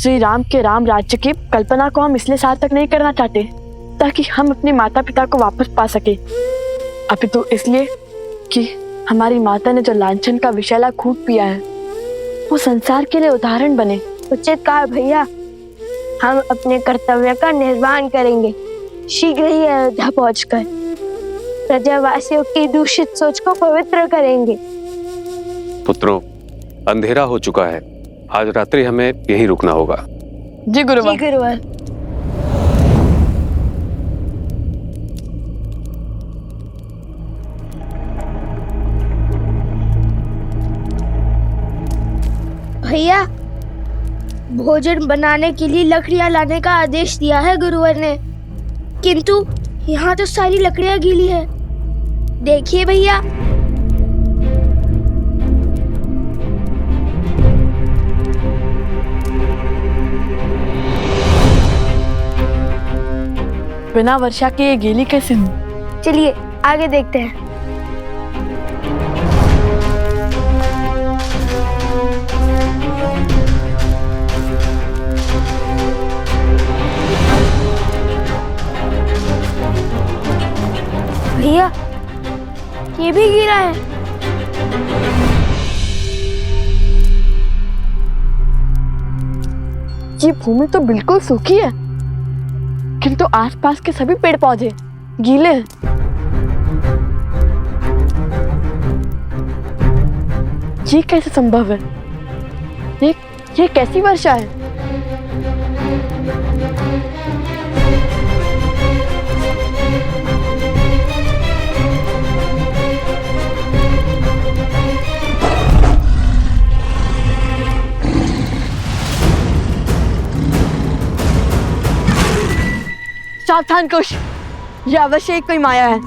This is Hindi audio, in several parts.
श्री राम के राम राज्य की कल्पना को हम इसलिए सार्थक नहीं करना चाहते ताकि हम अपने माता पिता को वापस पा सके, अपितु इसलिए कि हमारी माता ने जो लांछन का विषैला खून पिया है वो संसार के लिए उदाहरण बने। उचित कहा भैया, हम अपने कर्तव्य का निर्वहन करेंगे। शीघ्र ही अयोध्या पहुंचकर प्रजावासियों की दूषित सोच को पवित्र करेंगे। पुत्रों, अंधेरा हो चुका है, आज रात्रि हमें यहीं रुकना होगा। जी गुरुवर। जी गुरुवर। भैया, भोजन बनाने के लिए लकड़ियां लाने का आदेश दिया है गुरुवर ने, किंतु यहाँ तो सारी लकड़ियां गीली है। देखिए भैया। बिना वर्षा के ये गीली कैसे हुई? चलिए आगे देखते हैं। भैया, ये भी गिरा है। ये भूमि तो बिल्कुल सूखी है, किंतु आसपास के सभी पेड़ पौधे गीले हैं। ये कैसे संभव है? ये कैसी वर्षा है? सावधान कुश, यह अवश्य ही कोई माया है।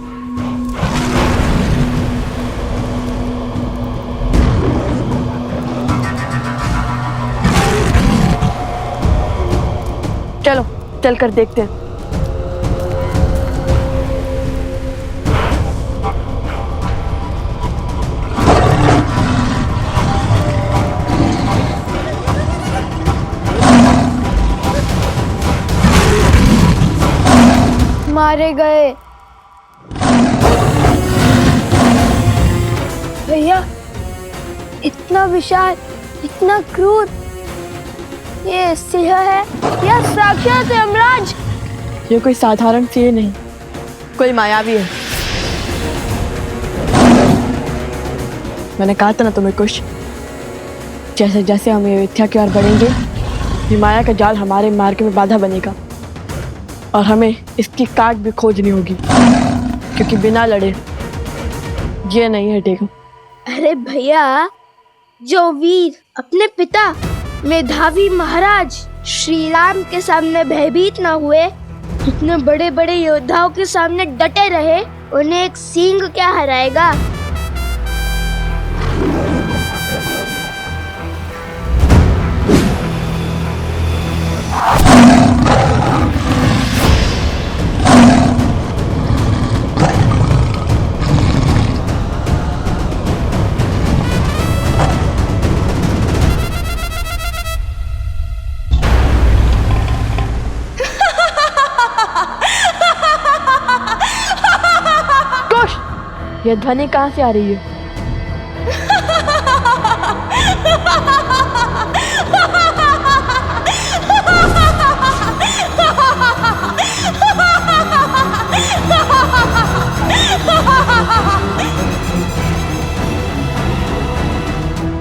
चलो चलकर देखते हैं। मारे गए। भैया, इतना विशाल, इतना क्रूर, ये सिंह है या साक्षात यमराज? ये कोई साधारण सिंह नहीं, कोई मायावी है। मैंने कहा था ना तुम्हें कुश, जैसे जैसे हम अयोध्या की ओर बढ़ेंगे ये माया का जाल हमारे मार्ग में बाधा बनेगा और हमें इसकी काट भी खोजनी होगी, क्योंकि बिना लड़े ये नहीं हटेगा। अरे भैया, जो वीर अपने पिता मेधावी महाराज श्री राम के सामने भयभीत न हुए, इतने बड़े बड़े योद्धाओं के सामने डटे रहे, उन्हें एक सिंह क्या हराएगा? यह ध्वनि कहाँ से आ रही है?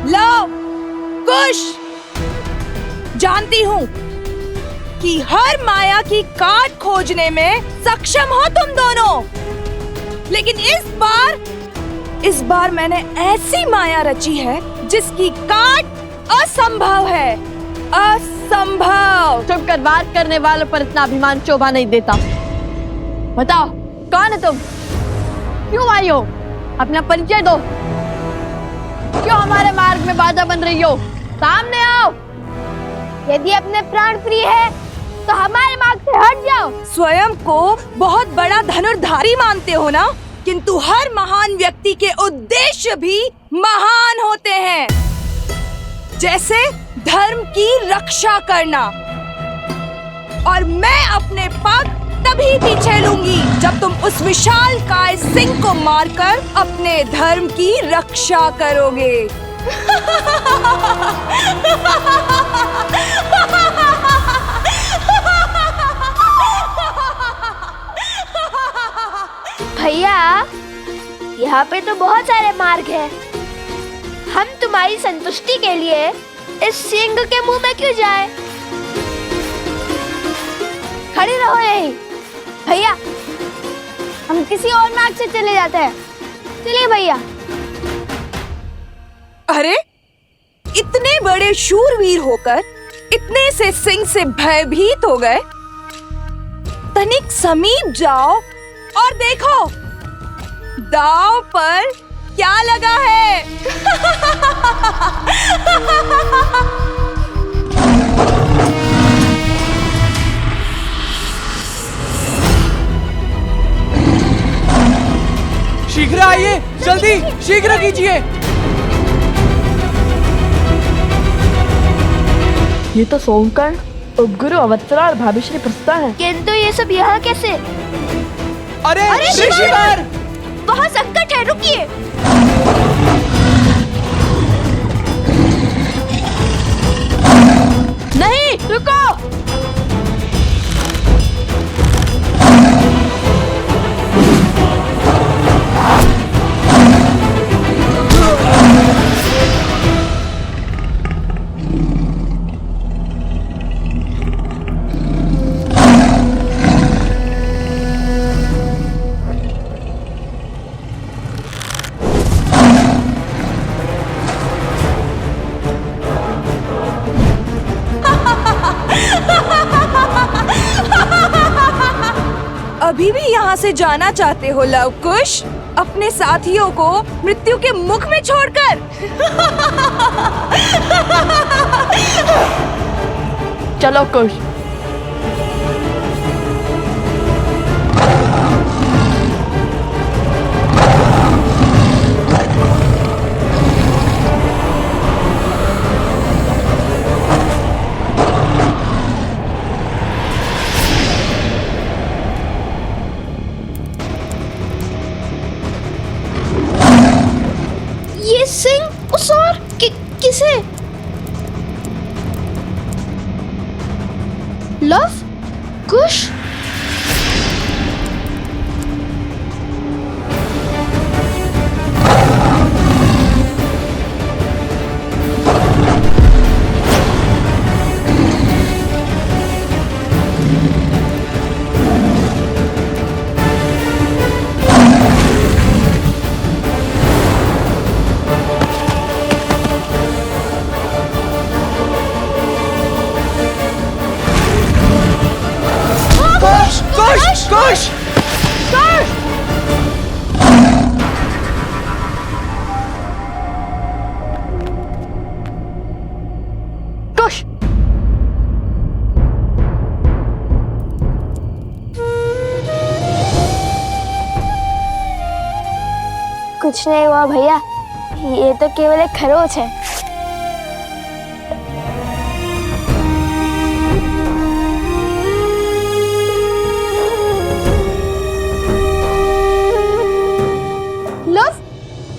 लो कुश, जानती हूँ कि हर माया की काट खोजने में सक्षम हो तुम दोनों, लेकिन इस बार मैंने ऐसी माया रची है जिसकी काट असंभव है। असंभव। चुप कर, बात करने वालों पर इतना अभिमान शोभा नहीं देता। बताओ कौन है तुम, क्यों आई हो, अपना परिचय दो, क्यों हमारे मार्ग में बाधा बन रही हो, सामने आओ। यदि अपने प्राण प्रिय है तो हमारे मार्ग से हट जाओ। स्वयं को बहुत बड़ा धनुर्धारी मानते हो ना, किंतु हर महान व्यक्ति के उद्देश्य भी महान होते हैं। जैसे धर्म की रक्षा करना, और मैं अपने पग तभी पीछे लूंगी जब तुम उस विशालकाय सिंह को मारकर अपने धर्म की रक्षा करोगे। भैया, यहाँ पे तो बहुत सारे मार्ग हैं। हम तुम्हारी संतुष्टि के लिए इस सिंह के मुंह में क्यों जाए? खड़े रहो यहीं। भैया, हम किसी और मार्ग से चले जाते हैं। चलिए भैया। अरे, इतने बड़े शूरवीर होकर इतने से सिंह से भयभीत हो गए। तनिक समीप जाओ और देखो दांव पर क्या लगा है। शीघ्र आइए, जल्दी शीघ्र कीजिए। ये तो सोमकर्ण, उपगुरु अवत्सरा और भाभीश्री प्रस्ता है। किंतु ये सब यहाँ कैसे? अरे शिवर! ऋषिवर! बहुत संकट है, रुकिए। नहीं, रुको। अभी भी यहाँ से जाना चाहते हो लवकुश, अपने साथियों को मृत्यु के मुख में छोड़कर? चलो कुश। ये सिंह उस और किसे? लव कुश? कुश! कुश! कुछ नहीं हुआ भैया, ये तो केवल एक खरोच है।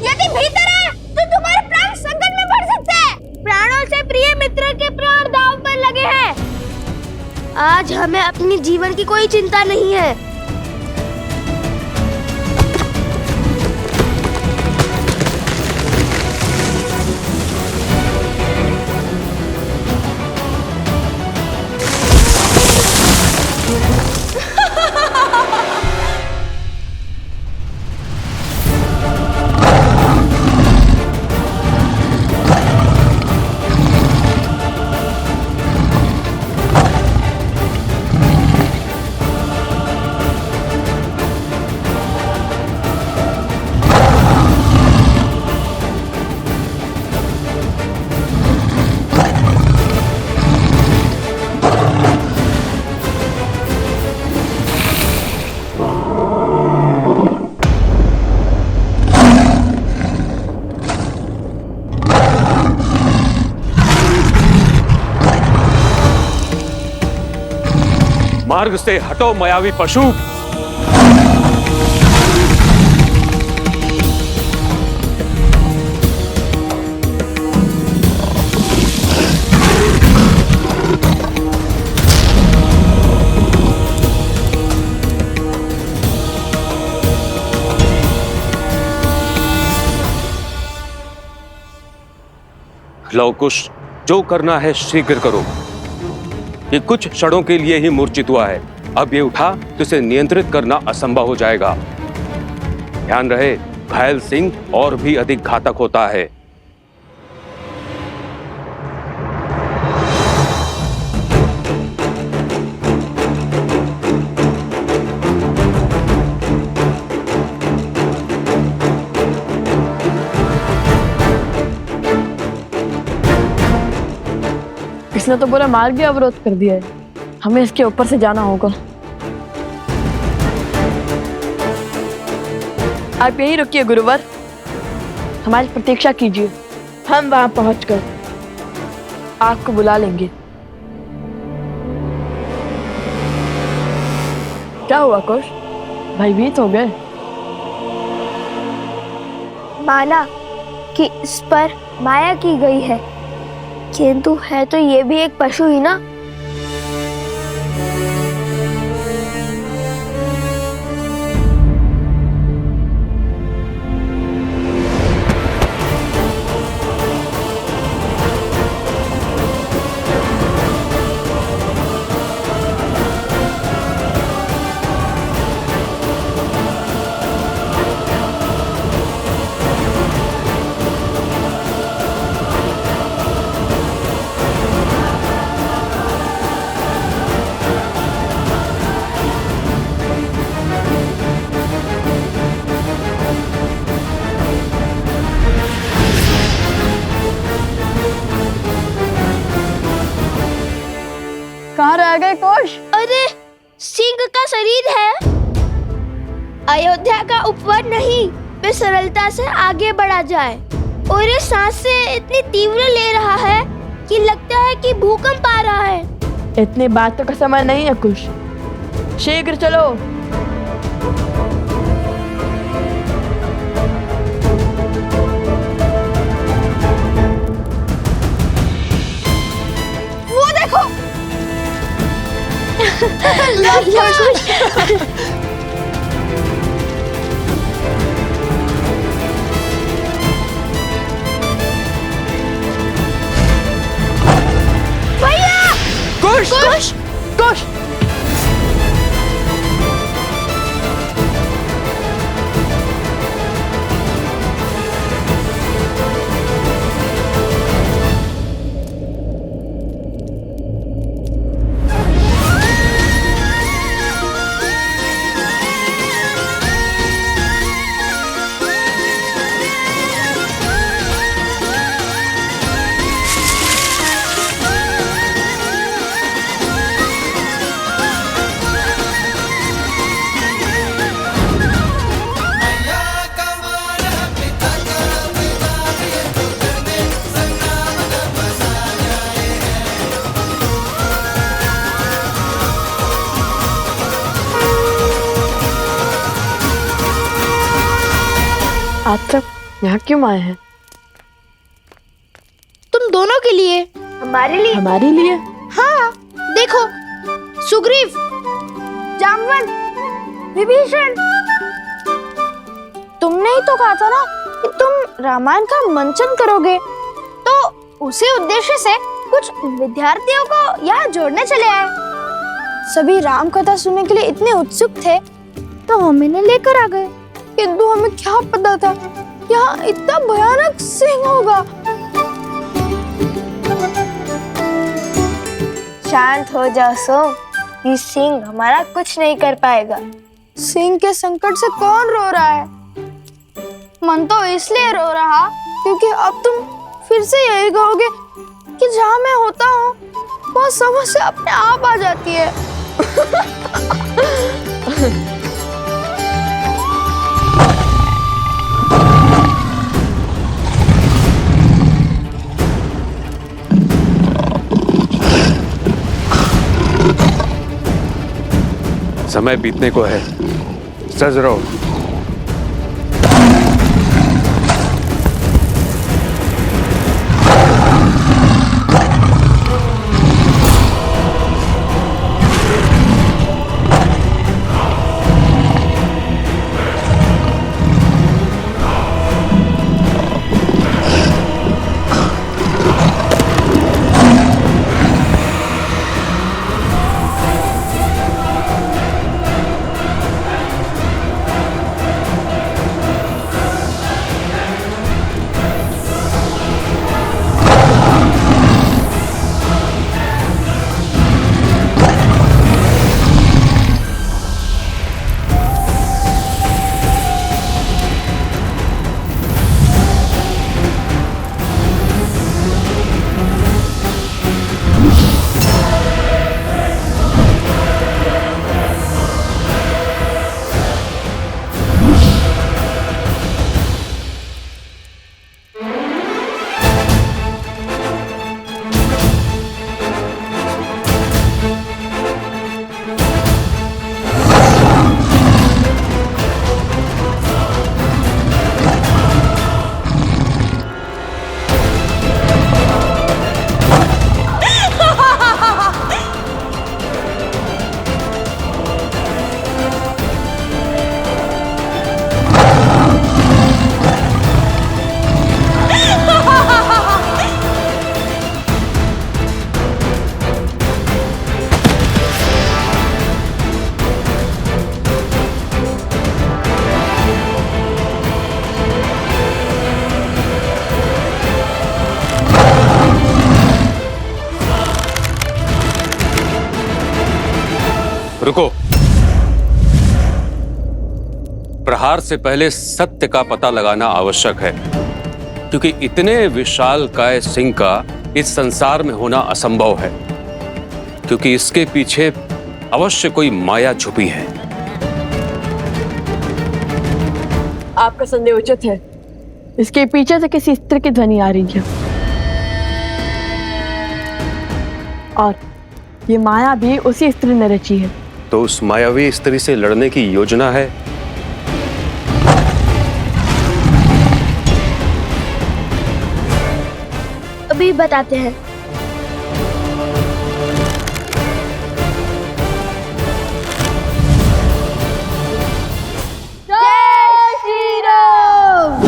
यदि भीतर है तो तुम्हारे प्राण संकट में पड़ सकते हैं। प्राणों से प्रिय मित्र के प्राण दांव पर लगे हैं। आज हमें अपने जीवन की कोई चिंता नहीं है। मार्ग से हटो मायावी पशु। लव कुश, जो करना है शीघ्र करो। ये कुछ क्षणों के लिए ही मूर्छित हुआ है, अब ये उठा तो इसे नियंत्रित करना असंभव हो जाएगा। ध्यान रहे, घायल सिंह और भी अधिक घातक होता है। इसने तो पूरा मार्ग भी अवरोध कर दिया है, हमें इसके ऊपर से जाना होगा। आप यहीं रुकिए गुरुवर, हमारी प्रतीक्षा कीजिए, हम वहां पहुंचकर आपको बुला लेंगे। क्या हुआ कुश, भयभीत हो गए? माना कि इस पर माया की गई है, किंतु है तो ये भी एक पशु ही ना। कहाँ रह गए कुश? अरे सिंह का शरीर है, अयोध्या का उपवर नहीं, वे सरलता से आगे बढ़ा जाए और ये सांसें इतनी तीव्र ले रहा है कि लगता है कि भूकंप आ रहा है। इतनी बातों का समय नहीं है कुश, शीघ्र चलो। वो देखो भैया, कुश कुश कुश, आप सब यहाँ क्यों आए हैं? तुम दोनों के लिए, हमारे लिए। हमारे लिए? हाँ देखो, सुग्रीव, जामवंत, विभीषण, तुमने ही तो कहा था ना कि तुम रामायण का मंचन करोगे, तो उसी उद्देश्य से कुछ विद्यार्थियों को यहाँ जोड़ने चले आए। सभी राम कथा सुनने के लिए इतने उत्सुक थे तो हम इन्हें लेकर आ गए, किंतु हमें क्या पता था यहाँ इतना भयानक सिंह होगा। शांत हो जाओ सोम, ये सिंह हमारा कुछ नहीं कर पाएगा। सिंह के संकट से कौन रो रहा है? मन तो इसलिए रो रहा क्योंकि अब तुम फिर से यही कहोगे कि जहाँ मैं होता हूँ वो समस्या अपने आप आ जाती है। समय बीतने को है, सज रहो। रुको। प्रहार से पहले सत्य का पता लगाना आवश्यक है, क्योंकि इतने विशालकाय सिंह का इस संसार में होना असंभव है, क्योंकि इसके पीछे अवश्य कोई माया छुपी है। आपका संदेह उचित है। इसके पीछे से किसी स्त्री की ध्वनि आ रही है, और ये माया भी उसी स्त्री ने रची है। तो उस मायावी स्त्री से लड़ने की योजना है। अभी बताते हैं। जय श्री राम।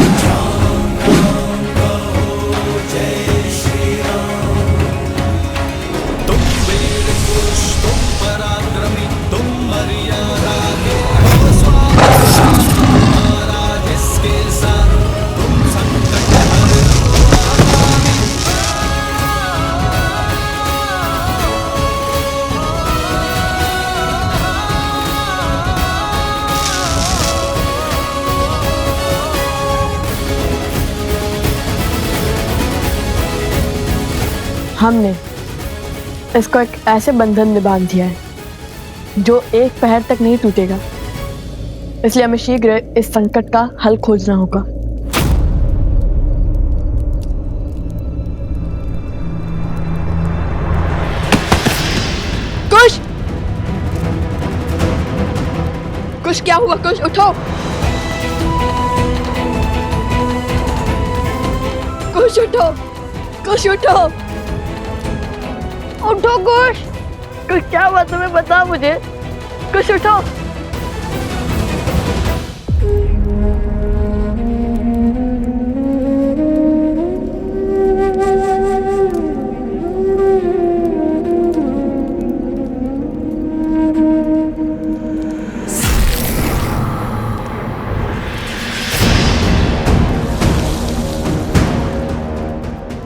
हमने इसको एक ऐसे बंधन में बांध दिया है जो एक पहर तक नहीं टूटेगा। इसलिए हमें शीघ्र इस संकट का हल खोजना होगा। कुश! कुश, क्या हुआ? कुश उठो! कुश उठो! कुश उठो! उठो कुश! कुश, क्या हुआ तुम्हें? बताओ मुझे। कुश उठो!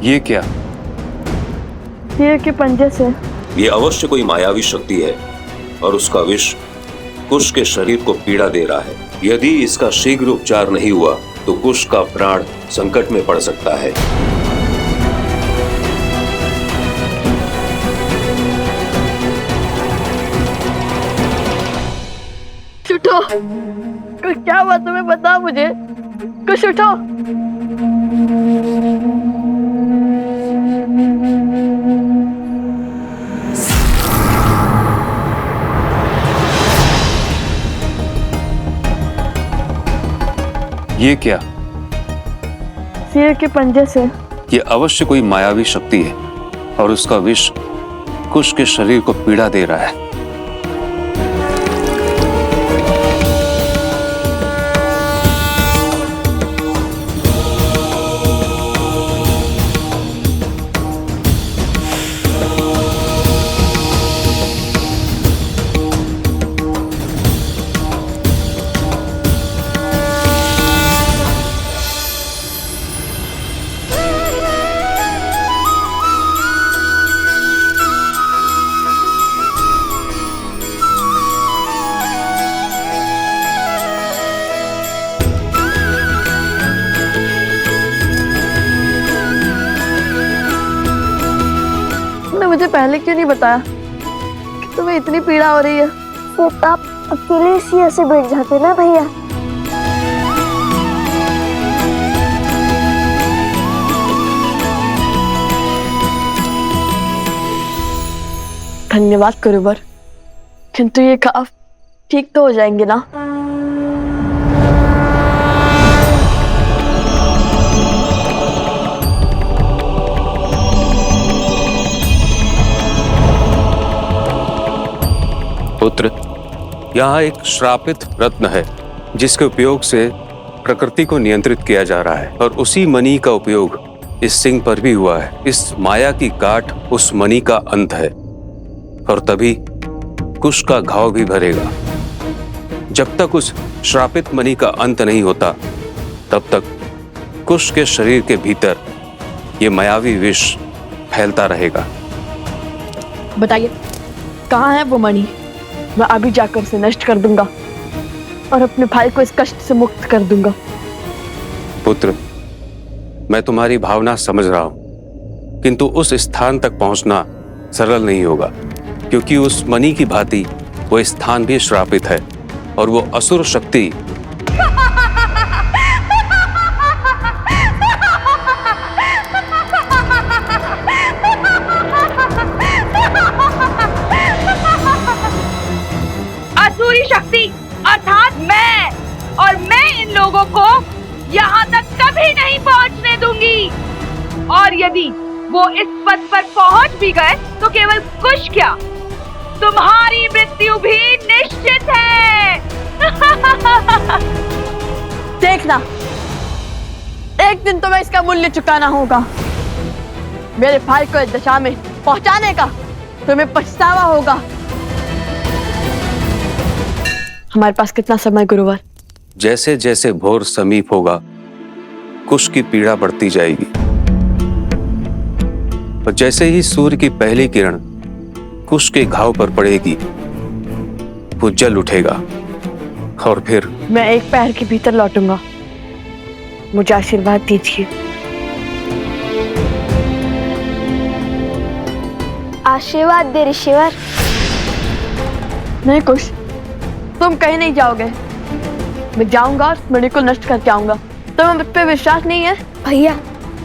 ये क्या? शेर के पंजे से। ये अवश्य कोई मायावी शक्ति है और उसका विष कुश के शरीर को पीड़ा दे रहा है। यदि इसका शीघ्र उपचार नहीं हुआ तो कुश का प्राण संकट में पड़ सकता है। उठो! कुछ क्या हुआ तुम्हें? बताओ मुझे। कुछ उठो! ये क्या? शेर के पंजे से। ये अवश्य कोई मायावी शक्ति है और उसका विष कुश के शरीर को पीड़ा दे रहा है। मुझे पहले क्यों नहीं बताया कि तुम्हें इतनी पीड़ा हो रही है? फिर आप अकेले इसी ऐसे बैठ जाते ना भैया। धन्यवाद गुरुवर, किंतु ये घाव ठीक तो हो जाएंगे ना? पुत्र, यहाँ एक श्रापित रत्न है जिसके उपयोग से प्रकृति को नियंत्रित किया जा रहा है और उसी मणि का उपयोग इस सिंह पर भी हुआ है। इस माया की गांठ उस मणि का अंत है और तभी कुश का घाव भी भरेगा। जब तक उस श्रापित मणि का अंत नहीं होता तब तक कुश के शरीर के भीतर ये मायावी विष फैलता रहेगा। बताइए कहाँ है वो मणि? मैं अभी जाकर उसे नष्ट कर दूंगा और अपने भाई को इस कष्ट से मुक्त कर दूंगा। पुत्र, मैं तुम्हारी भावना समझ रहा हूं, किंतु उस स्थान तक पहुंचना सरल नहीं होगा, क्योंकि उस मणि की भांति वो स्थान भी श्रापित है और वो असुर शक्ति असुरी शक्ति अर्थात मैं, और मैं इन लोगों को यहाँ तक कभी नहीं पहुँचने दूंगी। और यदि वो इस पद पर पहुँच भी गए तो केवल कुश क्या, तुम्हारी मृत्यु भी निश्चित है। देखना, एक दिन तुम्हें इसका मूल्य चुकाना होगा। मेरे भाई को इस दशा में पहुंचाने का तुम्हें पछतावा होगा। हमारे पास कितना समय गुरुवर? जैसे जैसे भोर समीप होगा कुश की पीड़ा बढ़ती जाएगी और जैसे ही सूर्य की पहली किरण कुश के घाव पर पड़ेगी वो जल उठेगा और फिर मैं एक पैर के भीतर लौटूंगा। मुझे आशीर्वाद दीजिए। आशीर्वाद दे ऋषिवर। नहीं कुश, तुम कहीं नहीं जाओगे। मैं जाऊंगा और मणि को नष्ट करके आऊंगा। तुम्हें मुझ पे विश्वास नहीं है? भैया,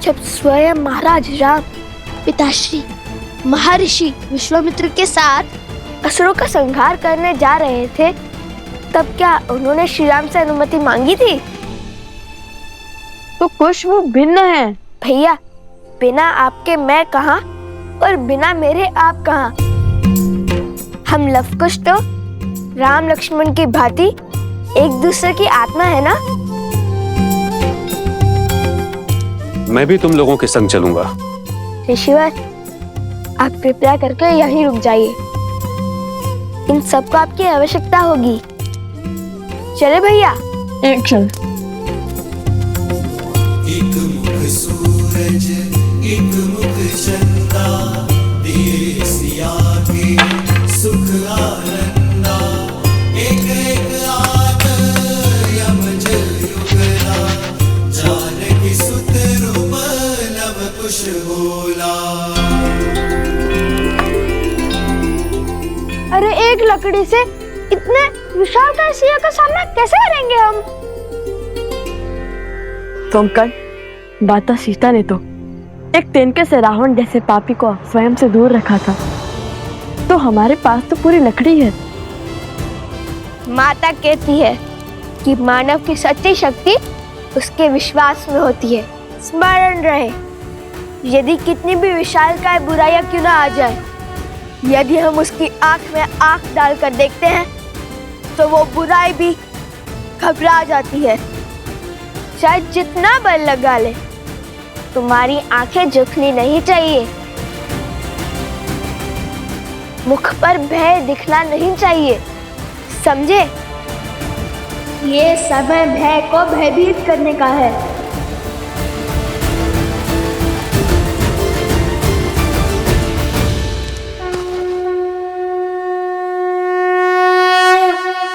जब स्वयं महाराज राम पिताश्री महर्षि विश्वामित्र के साथ असुरों का संहार करने जा रहे थे, तब क्या उन्होंने श्री राम से अनुमति मांगी थी? तो कुश वो भिन्न है। भैया, बिना आपके मैं कहाँ और बिना मेरे आप कहाँ? हम लवकुश तो राम लक्ष्मण की भांति एक दूसरे की आत्मा है ना? मैं भी तुम लोगों के संग चलूंगा। ऋषिवर, आप कृपया करके यहीं रुक जाइए। इन सबको आपकी आवश्यकता होगी। चले भैया। एक क्षण। एक मुख सूरज, एक मुख चंदा, दिए सिया के सुख आनंदा। एक एक आत यम जल युगला, जानकी सुत रूप लव कुश बोला। अरे एक लकड़ी से इतने विशालकाय सिंह का सामना कैसे करेंगे हम? तुम कल माता सीता ने तो एक तिनके से रावण जैसे पापी को स्वयं से दूर रखा था, तो हमारे पास तो पूरी लकड़ी है। माता कहती है कि मानव की सच्ची शक्ति उसके विश्वास में होती है। स्मरण रहे, यदि कितनी भी विशालकाय बुराइयां क्यों ना आ जाए, यदि हम उसकी आंख में आंख डालकर देखते हैं तो वो बुराई भी घबरा जाती है। चाहे जितना बल लगा ले, तुम्हारी आंखें झुकनी नहीं चाहिए। मुख पर भय दिखना नहीं चाहिए, समझे? ये समय भय को भयभीत करने का है।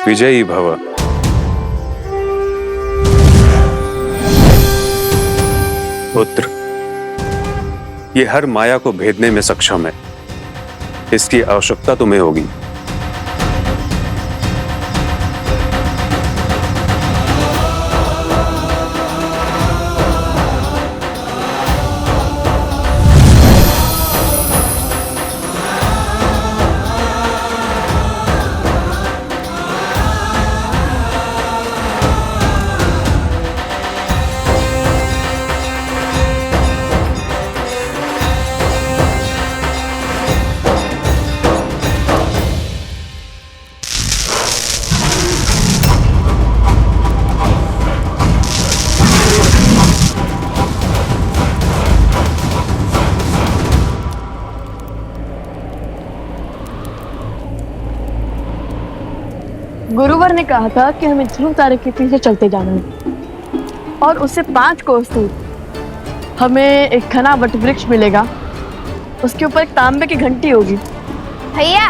विजयी भव। पुत्र, ये हर माया को भेदने में सक्षम है। इसकी आवश्यकता तुम्हें होगी। गुरुवर ने कहा था कि हमें ध्रुव तारे के पीछे चलते जाना है और उससे 5 कोस दूर हमें एक घना वट वृक्ष मिलेगा। उसके ऊपर एक तांबे की घंटी होगी। भैया,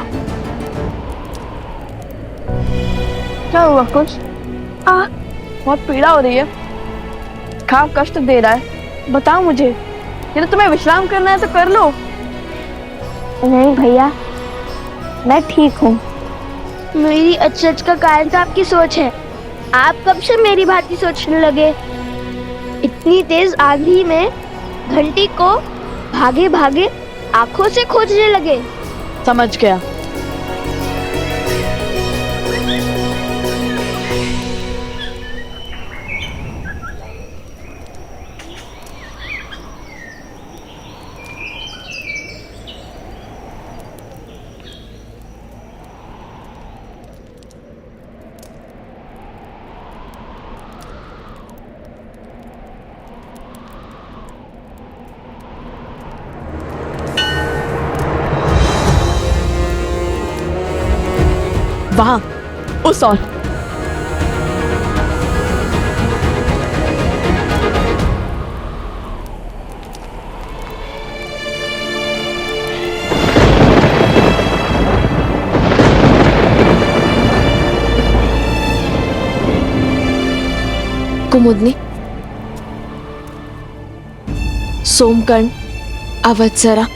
क्या हुआ? कुछ बहुत पीड़ा हो रही है, खाव कष्ट दे रहा है। बताओ मुझे, यदि तुम्हें विश्राम करना है तो कर लो। नहीं भैया, मैं ठीक हूँ। मेरी अचरज का कारण तो आपकी सोच है। आप कब से मेरी भांति सोचने लगे? इतनी तेज आंधी में घंटी को भागे भागे आंखों से खोजने लगे। समझ गया। वहां उस ओर। कुमुदनी, सोमकर्ण, अवत्सरा,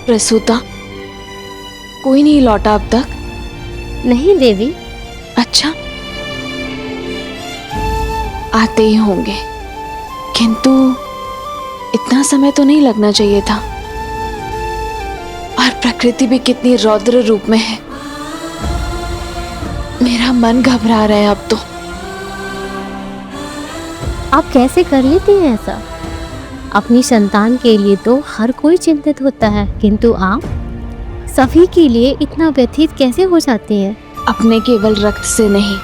प्रसूता, कोई नहीं लौटा अब तक? नहीं देवी। अच्छा, आते ही होंगे, किंतु इतना समय तो नहीं लगना चाहिए था। और प्रकृति भी कितनी रौद्र रूप में है। मेरा मन घबरा रहा है अब तो। आप कैसे कर लेती हैं ऐसा? अपनी संतान के लिए तो हर कोई चिंतित होता है, किंतु आप सभी के लिए इतना व्यथित कैसे हो जाती हैं? अपने केवल रक्त से नहीं,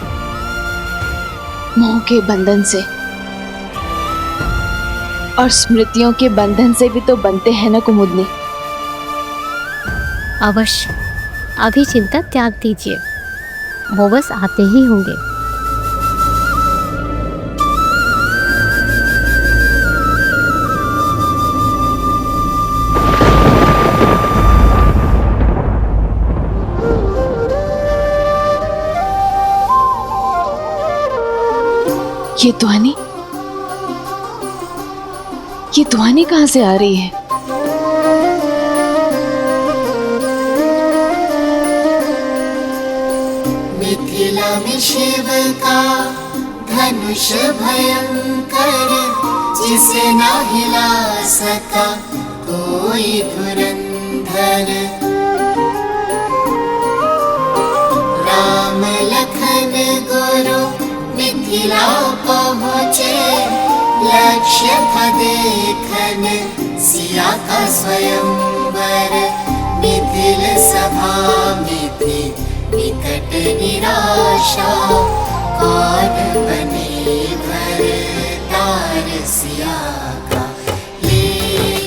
मोह के बंधन से और स्मृतियों के बंधन से भी तो बनते हैं ना कुमुदनी। अवश्य, अभी चिंता त्याग दीजिए, वो बस आते ही होंगे। ये ध्वनि कहाँ से आ रही है? मिथिला में शिव का धनुष भयंकर, जिसे ना हिला सका कोई धुरंधर। राम लखन गुरु मिथिला मिथिला पहुँचे, लक्ष्य था देखन सिया का स्वयंवर। मिथिल सभा में थी विकट निराशा, कौन बने भरतार सिया का। ले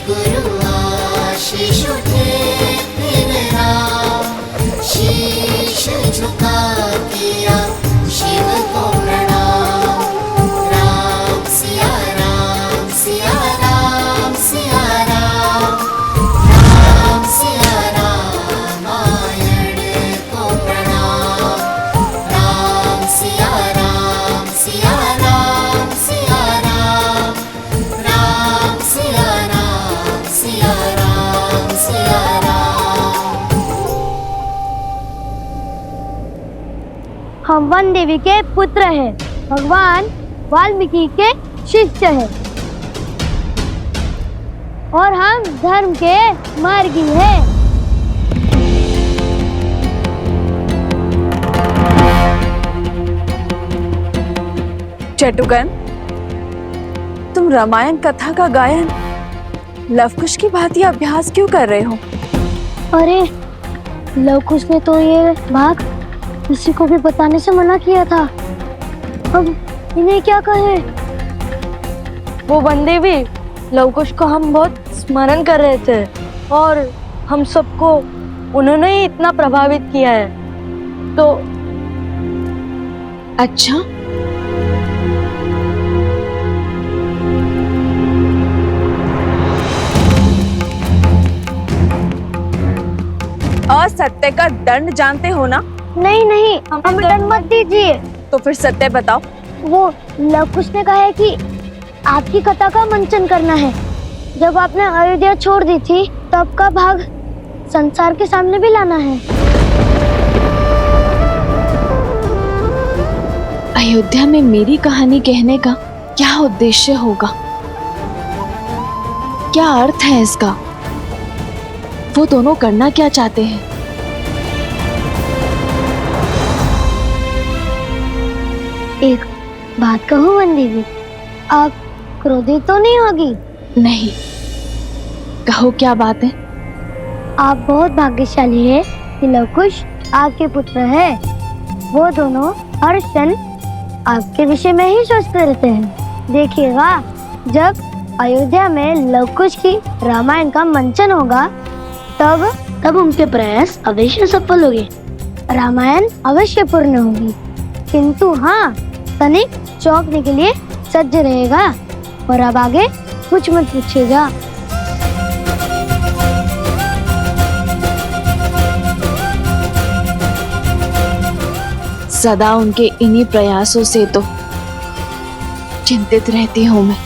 गुरु आशीष उठे फिर राम, शीश झुका किया शिव को प्रणाम। राम सिया राम सिया राम सिया राम, राम सिया रामायण को प्रणाम। राम सिया राम सिया राम सिया राम, राम सिया राम सिया राम सिया राम। हम वन देवी के पुत्र हैं, भगवान वाल्मीकि के शिष्य हैं और हम धर्म के मार्गी हैं। चटुकन, तुम रामायण कथा का गायन लवकुश की भांति अभ्यास क्यों कर रहे हो? अरे लवकुश ने तो ये बात किसी को भी बताने से मना किया था, अब इन्हें क्या कहें? वो बंदे भी लवकुश को हम बहुत स्मरण कर रहे थे और हम सबको उन्होंने ही इतना प्रभावित किया है। तो अच्छा, असत्य का दंड जानते हो ना? नहीं नहीं, हमें दंड मत दीजिए। तो फिर सत्य बताओ। वो लवकुश ने कहा है कि आपकी कथा का मंचन करना है। जब आपने अयोध्या छोड़ दी थी तब का भाग संसार के सामने भी लाना है। अयोध्या में मेरी कहानी कहने का क्या उद्देश्य होगा? क्या अर्थ है इसका? वो दोनों करना क्या चाहते हैं? एक बात कहूँ वन दीदी, आप क्रोधित तो नहीं होगी? नहीं, कहो क्या बात है? आप बहुत भाग्यशाली है कि लवकुश आपके पुत्र है। वो दोनों हर क्षण आपके विषय में ही सोचते रहते हैं। देखिएगा, जब अयोध्या में लवकुश की रामायण का मंचन होगा तब उनके प्रयास अवश्य सफल होंगे, रामायण अवश्य पूर्ण होगी। किंतु हाँ, तनिक चौंकने के लिए सज्ज रहेगा और अब आगे कुछ मत पूछेगा। सदा उनके इन्हीं प्रयासों से तो चिंतित रहती हूँ मैं।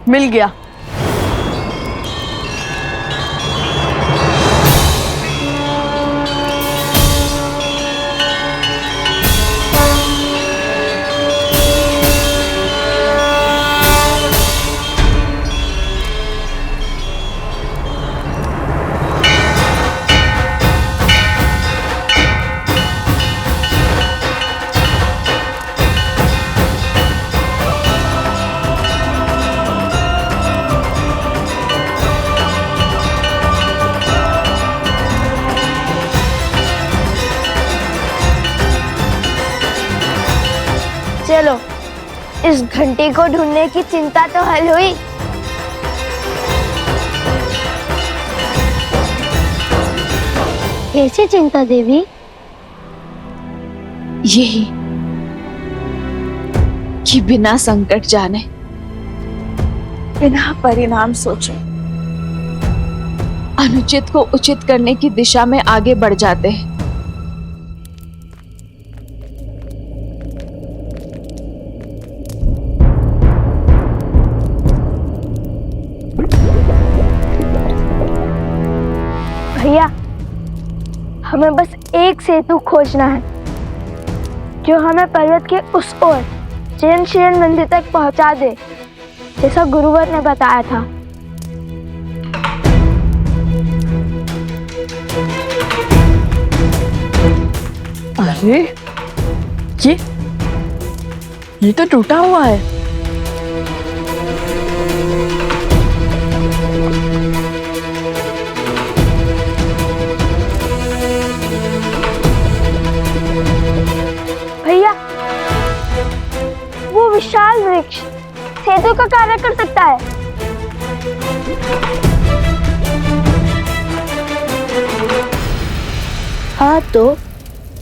मिल गया। चलो, इस घंटी को ढूंढने की चिंता तो हल हुई। कैसी चिंता देवी? यही कि बिना संकट जाने, बिना परिणाम सोचे अनुचित को उचित करने की दिशा में आगे बढ़ जाते हैं। भैया, हमें बस एक सेतु खोजना है जो हमें पर्वत के उस ओर जैन शरण मंदिर तक पहुंचा दे, जैसा गुरुवर ने बताया था। अरे ये तो टूटा हुआ है। भैया, वो विशाल वृक्ष सेतु का कार्य कर सकता है। हाँ तो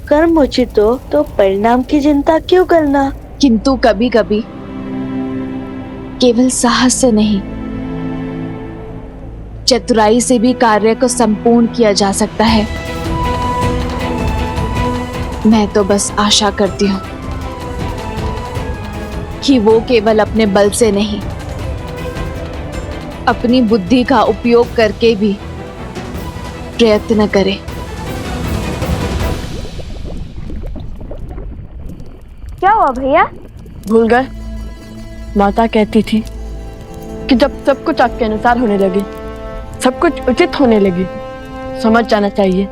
कर्म उचित हो तो परिणाम की चिंता क्यों करना। किंतु कभी कभी केवल साहस से नहीं, चतुराई से भी कार्य को संपूर्ण किया जा सकता है। मैं तो बस आशा करती हूँ कि वो केवल अपने बल से नहीं, अपनी बुद्धि का उपयोग करके भी प्रयत्न करे। क्या हुआ भैया? भूल गए? माता कहती थी कि जब सब कुछ आपके अनुसार होने लगे, सब कुछ उचित होने लगे, समझ जाना चाहिए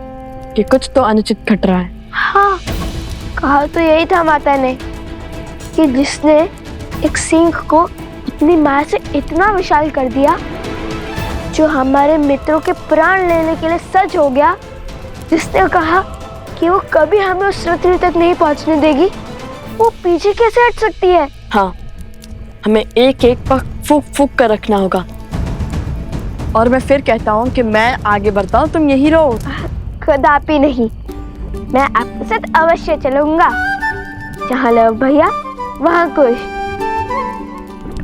कि कुछ तो अनुचित घट रहा है। हाँ, कहा तो यही था माता ने कि जिसने एक सिंह को अपनी माया से इतना विशाल कर दिया, जो हमारे मित्रों के प्राण लेने के लिए सज्ज हो गया, जिसने कहा कि वो कभी हमें उस पृथ्वी तक नहीं पहुंचने देगी, वो पीछे कैसे हट सकती है? हाँ, हमें एक एक पर फूक फूक कर रखना होगा। और मैं फिर कहता हूँ कि मैं आगे बढ़ता हूँ, तुम यही रहो। कदापि नहीं, मैं आपके साथ अवश्य चलूंगा। जहाँ लव भैया वहाँ कुश।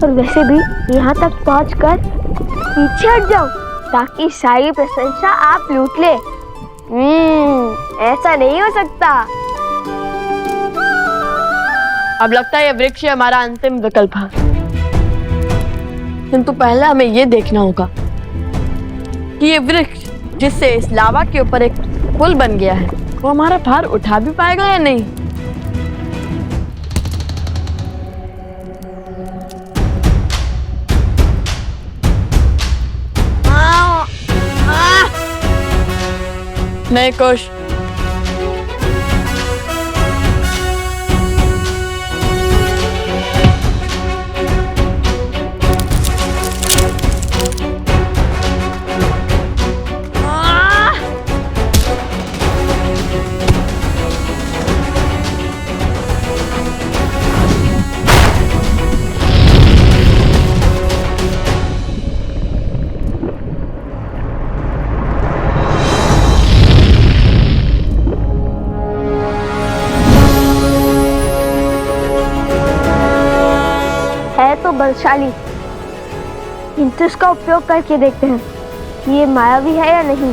और वैसे भी यहाँ तक पहुँचकर पीछे हट जाओ ताकि सारी प्रशंसा आप लूट ले। ऐसा नहीं हो सकता। अब लगता है ये वृक्ष हमारा अंतिम विकल्प है, किंतु पहले हमें ये देखना होगा कि ये वृक्ष जिससे इस लावा के ऊपर एक पुल बन गया है, वो हमारा भार उठा भी पाएगा या नहीं। नहीं कुश, तो बलशाली, किंतु इसका उपयोग करके देखते हैं कि ये मायावी है या नहीं।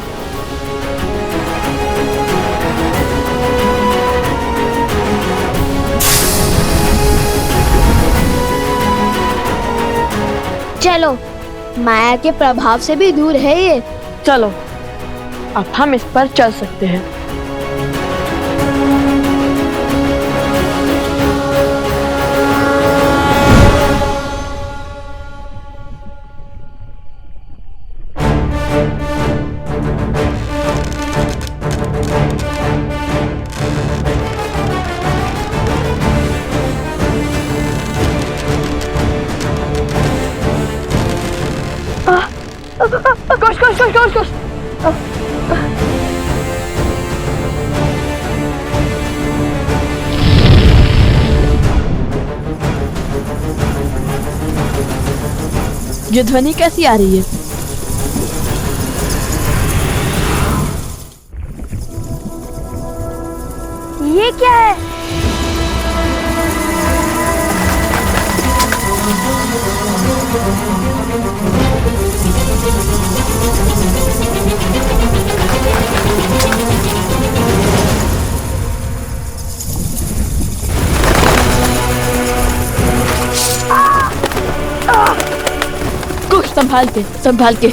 चलो, माया के प्रभाव से भी दूर है ये। चलो अब हम इस पर चल सकते हैं। कुश। ये ध्वनि कैसी आ रही है? ये क्या है? कुछ संभाल के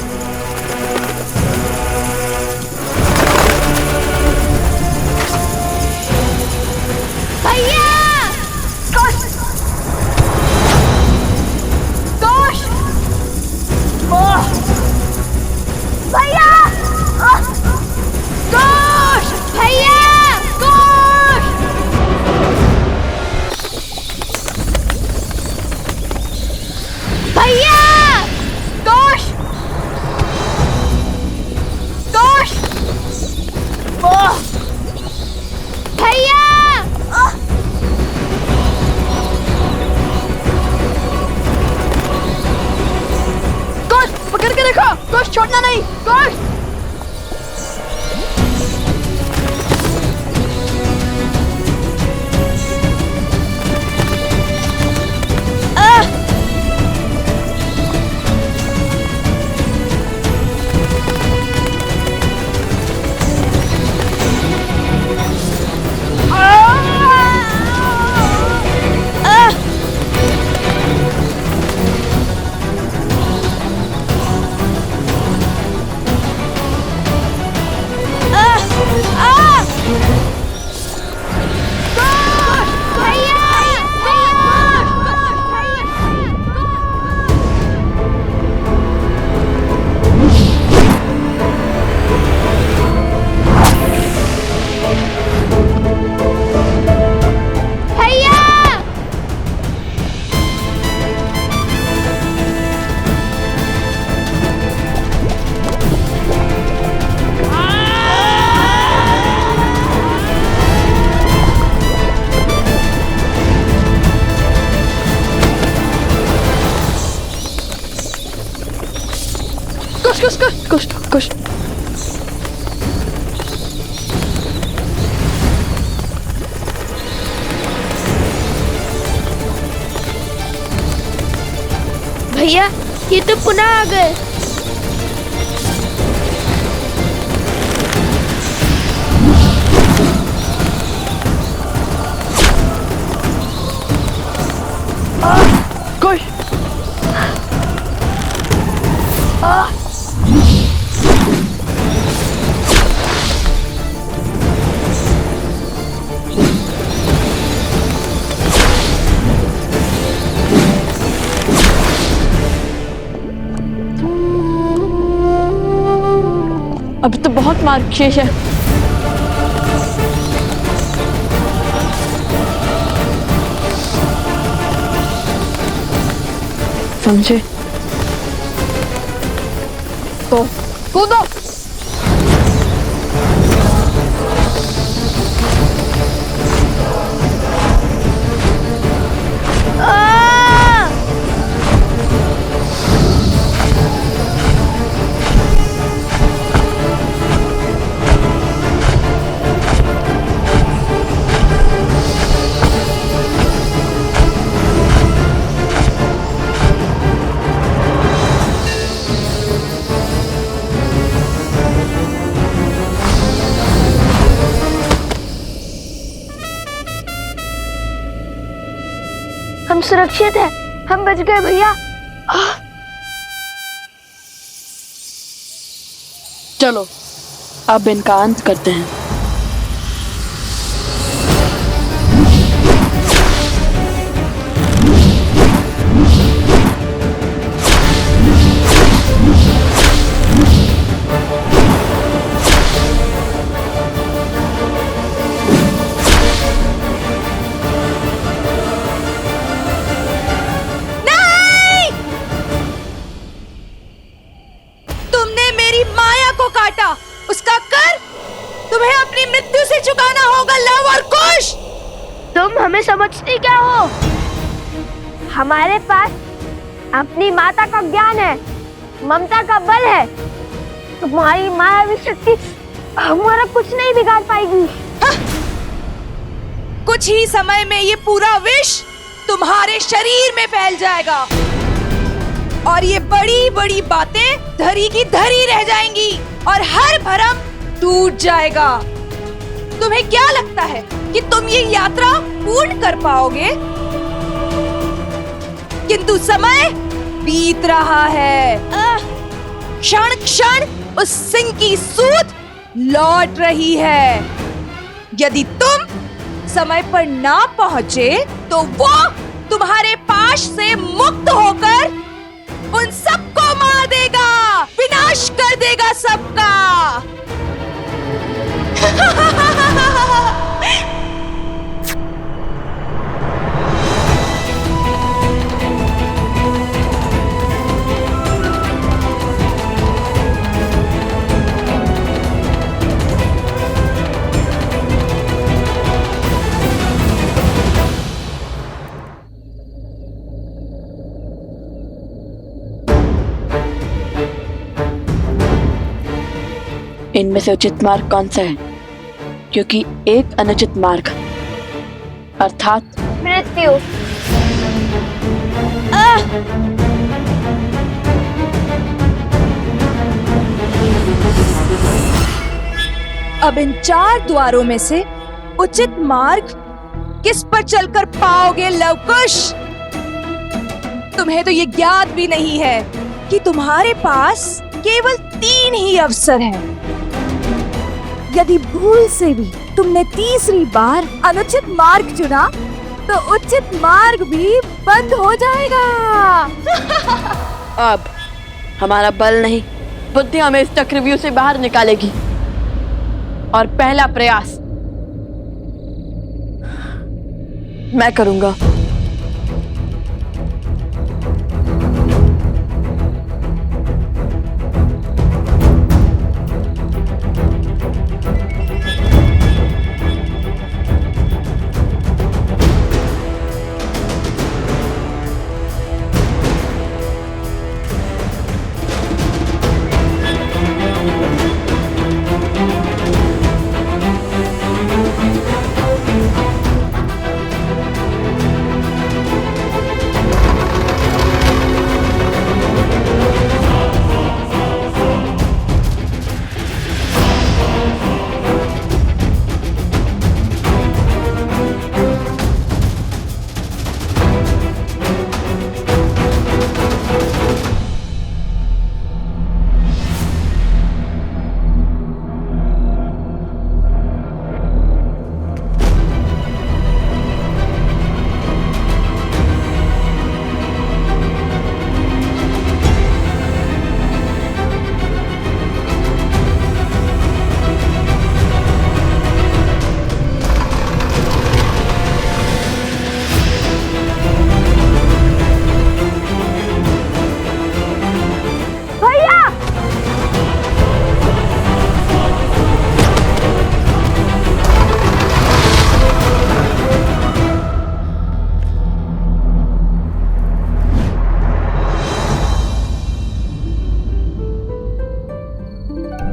भैया! कुश! कुश। भैया ये तो पुनः आ गए। कुश। अभी तो बहुत मार्ग शेष है। समझे तो कूदो। हम सुरक्षित हैं, हम बच गए भैया। चलो अब इनका अंत करते हैं। उसका कर तुम्हें अपनी मृत्यु से चुकाना होगा लव और कुश। तुम हमें समझती क्या हो? हमारे पास अपनी माता का ज्ञान है, ममता का बल है। तुम्हारी मायावी शक्ति हमारा कुछ नहीं बिगाड़ पाएगी। कुछ ही समय में ये पूरा विष तुम्हारे शरीर में फैल जाएगा और ये बड़ी बड़ी बातें धरी की धरी रह जाएंगी और हर भरम टूट जाएगा। तुम्हें क्या लगता है कि तुम ये यात्रा पूर्ण कर पाओगे? किंतु समय बीत रहा है। क्षण क्षण उस सिंह की सूत लौट रही है। यदि तुम समय पर ना पहुंचे तो वो तुम्हारे पाश से मुक्त होकर उन सबको मार देगा, विनाश कर देगा सबका। इनमें से उचित मार्ग कौन सा है? क्योंकि एक अनुचित मार्ग अर्थात मृत्यु। अब इन 4 द्वारों में से उचित मार्ग किस पर चलकर पाओगे लवकुश? तुम्हें तो ये ज्ञात भी नहीं है कि तुम्हारे पास केवल 3 ही अवसर हैं। यदि भूल से भी तुमने तीसरी बार अनुचित मार्ग चुना तो उचित मार्ग भी बंद हो जाएगा। अब हमारा बल नहीं, बुद्धि हमें इस चक्रव्यूह से बाहर निकालेगी। और पहला प्रयास मैं करूंगा।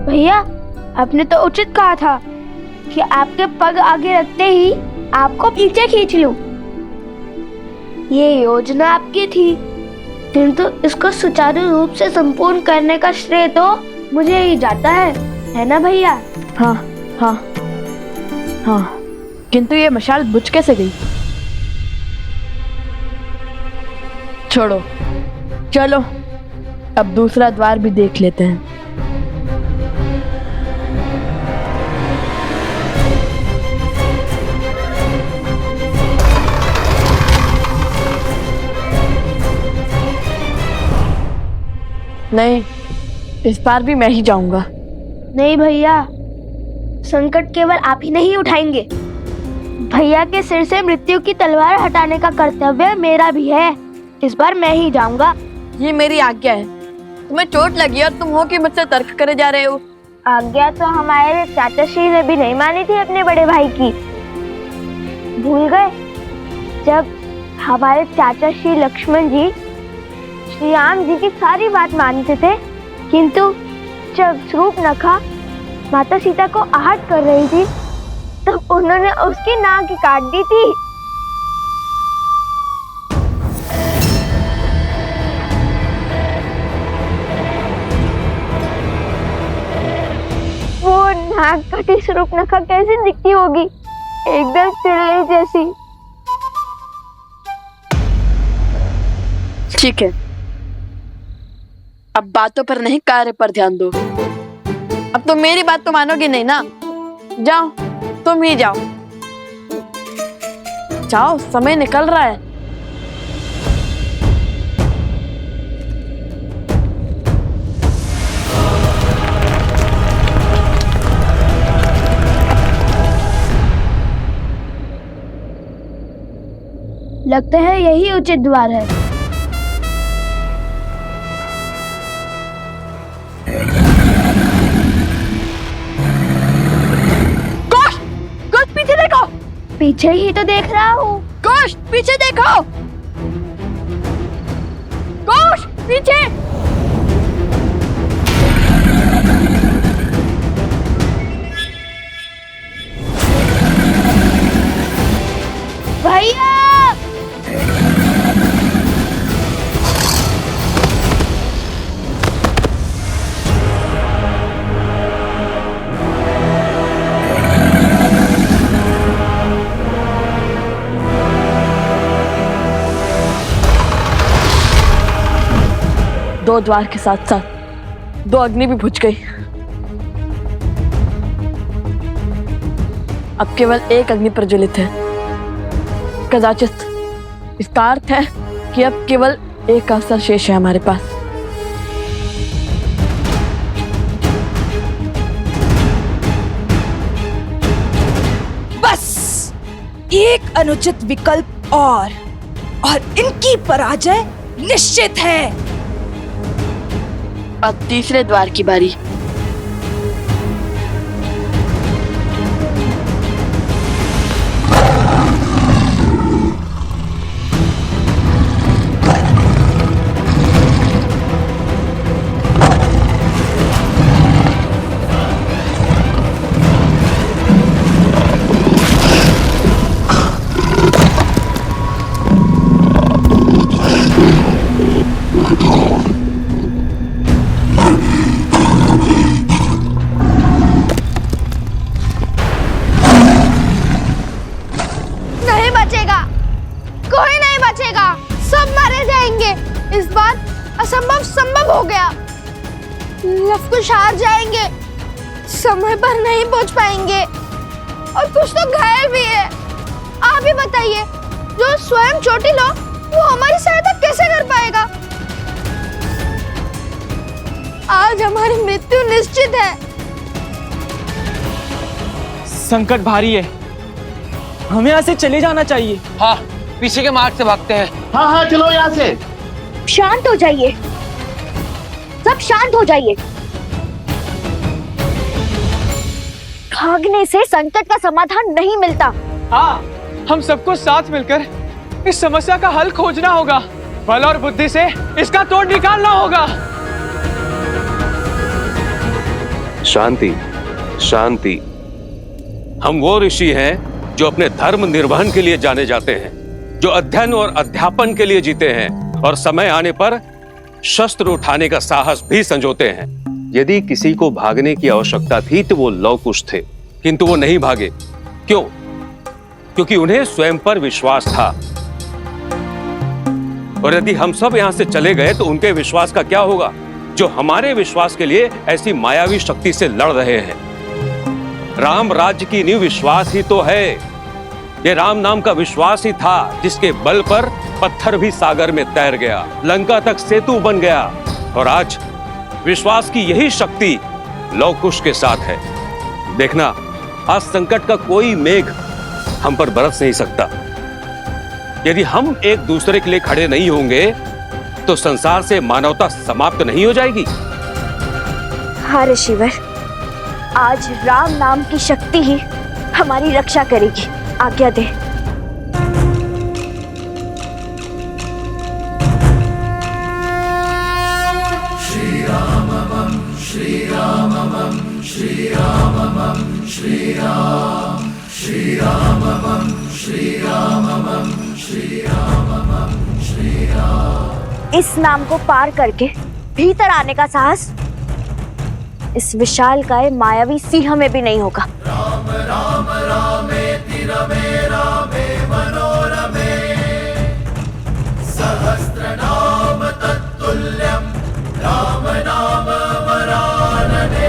भैया, आपने तो उचित कहा था कि आपके पग आगे रखते ही आपको पीछे खींच लूं। ये योजना आपकी थी, किंतु इसको सुचारू रूप से संपूर्ण करने का श्रेय तो मुझे ही जाता है ना भैया? हाँ हाँ हाँ, किंतु ये मशाल बुझ कैसे गई? छोड़ो, चलो अब दूसरा द्वार भी देख लेते हैं। नहीं, इस बार भी मैं ही जाऊंगा। नहीं भैया, संकट केवल आप ही नहीं उठाएंगे। भैया के सिर से मृत्यु की तलवार हटाने का कर्तव्य मेरा भी है। इस बार मैं ही जाऊंगा। ये मेरी आज्ञा है। तुम्हें चोट लगी और तुम हो कि मुझसे तर्क करे जा रहे हो। आज्ञा तो हमारे चाचा श्री ने भी नहीं मानी थी अपने बड़े भाई की। भूल गए जब हमारे चाचा श्री लक्ष्मण जी श्री राम जी की सारी बात मानते थे, किंतु जब शूर्पणखा माता सीता को आहत कर रही थी तब उन्होंने उसकी नाक काट दी थी। वो नाक कटी शूर्पणखा कैसी दिखती होगी? एकदम चिड़ै जैसी। ठीक है, अब बातों पर नहीं कार्य पर ध्यान दो। अब तो मेरी बात तो मानोगे नहीं ना? जाओ, तुम ही जाओ। जाओ, समय निकल रहा है। लगता है यही उचित द्वार है। पीछे ही तो देख रहा हूँ। कोश, पीछे देखो। कोश, पीछे। 2 द्वार के साथ साथ 2 अग्नि भी बुझ गई। अब केवल 1 अग्नि प्रज्वलित है। कदाचित इसका अर्थ है कि अब केवल 1 अवसर शेष है हमारे पास। बस एक अनुचित विकल्प और इनकी पराजय निश्चित है। अब तीसरे द्वार की बारी। असंभव संभव हो गया। लवकुश हार जाएंगे, समय पर नहीं पहुंच पाएंगे और कुछ तो घायल भी है। आप ही बताइए, जो स्वयं चोटिल हो वो हमारी सहायता कैसे कर पाएगा? आज हमारी मृत्यु निश्चित है। संकट भारी है, हमें यहाँ से चले जाना चाहिए। हाँ, पीछे के मार्ग से भागते हैं। हाँ चलो यहाँ से। शांत हो जाइए, सब शांत हो जाइए। भागने से संकट का समाधान नहीं मिलता। हाँ, हम सबको साथ मिलकर इस समस्या का हल खोजना होगा। बल और बुद्धि से इसका तोड़ निकालना होगा। शांति, शांति। हम वो ऋषि हैं जो अपने धर्म निर्वहन के लिए जाने जाते हैं, जो अध्ययन और अध्यापन के लिए जीते हैं और समय आने पर शस्त्र उठाने का साहस भी संजोते हैं। यदि किसी को भागने की आवश्यकता थी तो वो लवकुश थे, किंतु वो नहीं भागे। क्यों? क्योंकि उन्हें स्वयं पर विश्वास था। और यदि हम सब यहां से चले गए तो उनके विश्वास का क्या होगा, जो हमारे विश्वास के लिए ऐसी मायावी शक्ति से लड़ रहे हैं। राम राज्य की नींव विश्वास ही तो है। ये राम नाम का विश्वास ही था जिसके बल पर पत्थर भी सागर में तैर गया, लंका तक सेतु बन गया। और आज विश्वास की यही शक्ति लवकुश के साथ है। देखना, आज संकट का कोई मेघ हम पर बरस नहीं सकता। यदि हम एक दूसरे के लिए खड़े नहीं होंगे तो संसार से मानवता समाप्त नहीं हो जाएगी। हाँ ऋषिवर, आज राम नाम की शक्ति ही हमारी रक्षा करेगी। आज्ञा दे। श्री रामम श्री रामम श्री रामम श्री राम श्री रामम श्री रामम श्री रामम श्री राम। इस नाम को पार करके भीतर आने का साहस इस विशालकाय मायावी सिंह में भी नहीं होगा। राम राम रामेति रमे रामे मनोरमे सहस्रनाम तत्तुल्यं राम नाम वरानने।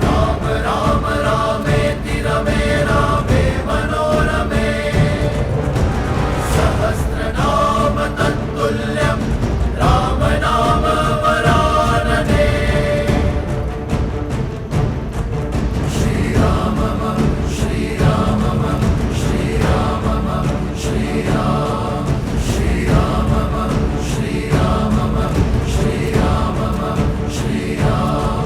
राम राम रामेति रमे रामे मनोरमे सहस्रनाम तत्तुल्यं राम नाम वरानने। श्री रामम श्री रामम श्री रामम श्री राम श्री रामम श्री रामम श्री रामम श्री राम।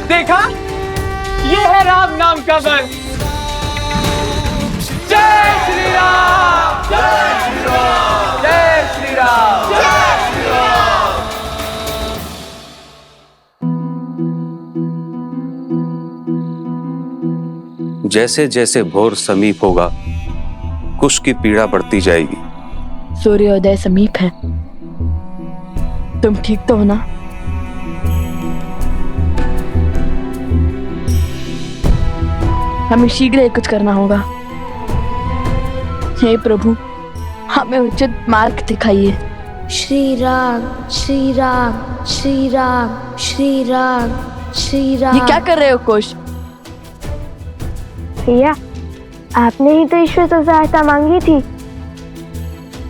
देखा, ये है राम नाम का बल। जय श्री राम, जय श्री राम, जय श्री राम, जय श्री राम। जैसे जैसे भोर समीप होगा कुश की पीड़ा बढ़ती जाएगी। सूर्योदय समीप है। तुम ठीक तो हो ना? हमें शीघ्र ही कुछ करना होगा। हे प्रभु, हमें उचित मार्ग दिखाइए। श्री राम श्री राम श्री राम श्री राम श्री राम। ये क्या कर रहे हो कुश? भैया, आपने ही तो ईश्वर से सहायता मांगी थी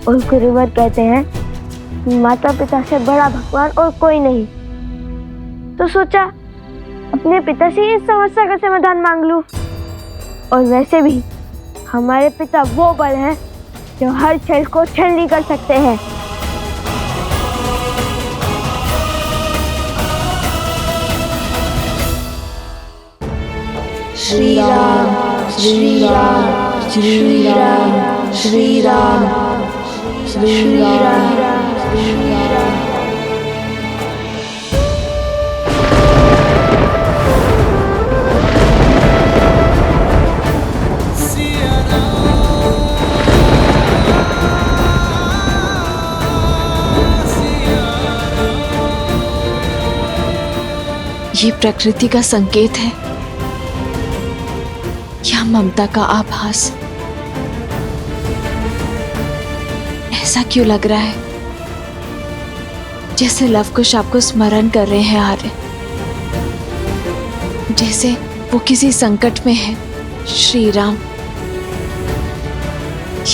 और गुरुवर कहते हैं माता पिता से बड़ा भगवान और कोई नहीं, तो सोचा अपने पिता से इस समस्या का समाधान मांग लूं। और वैसे भी हमारे पिता वो बल हैं जो हर छल को छलनी कर सकते हैं। श्री राम श्री राम श्री राम श्री राम श्री राम श्री राम। ये प्रकृति का संकेत है या ममता का आभास? ऐसा क्यों लग रहा है जैसे लवकुश आपको स्मरण कर रहे हैं आर्य, जैसे वो किसी संकट में है। श्री राम,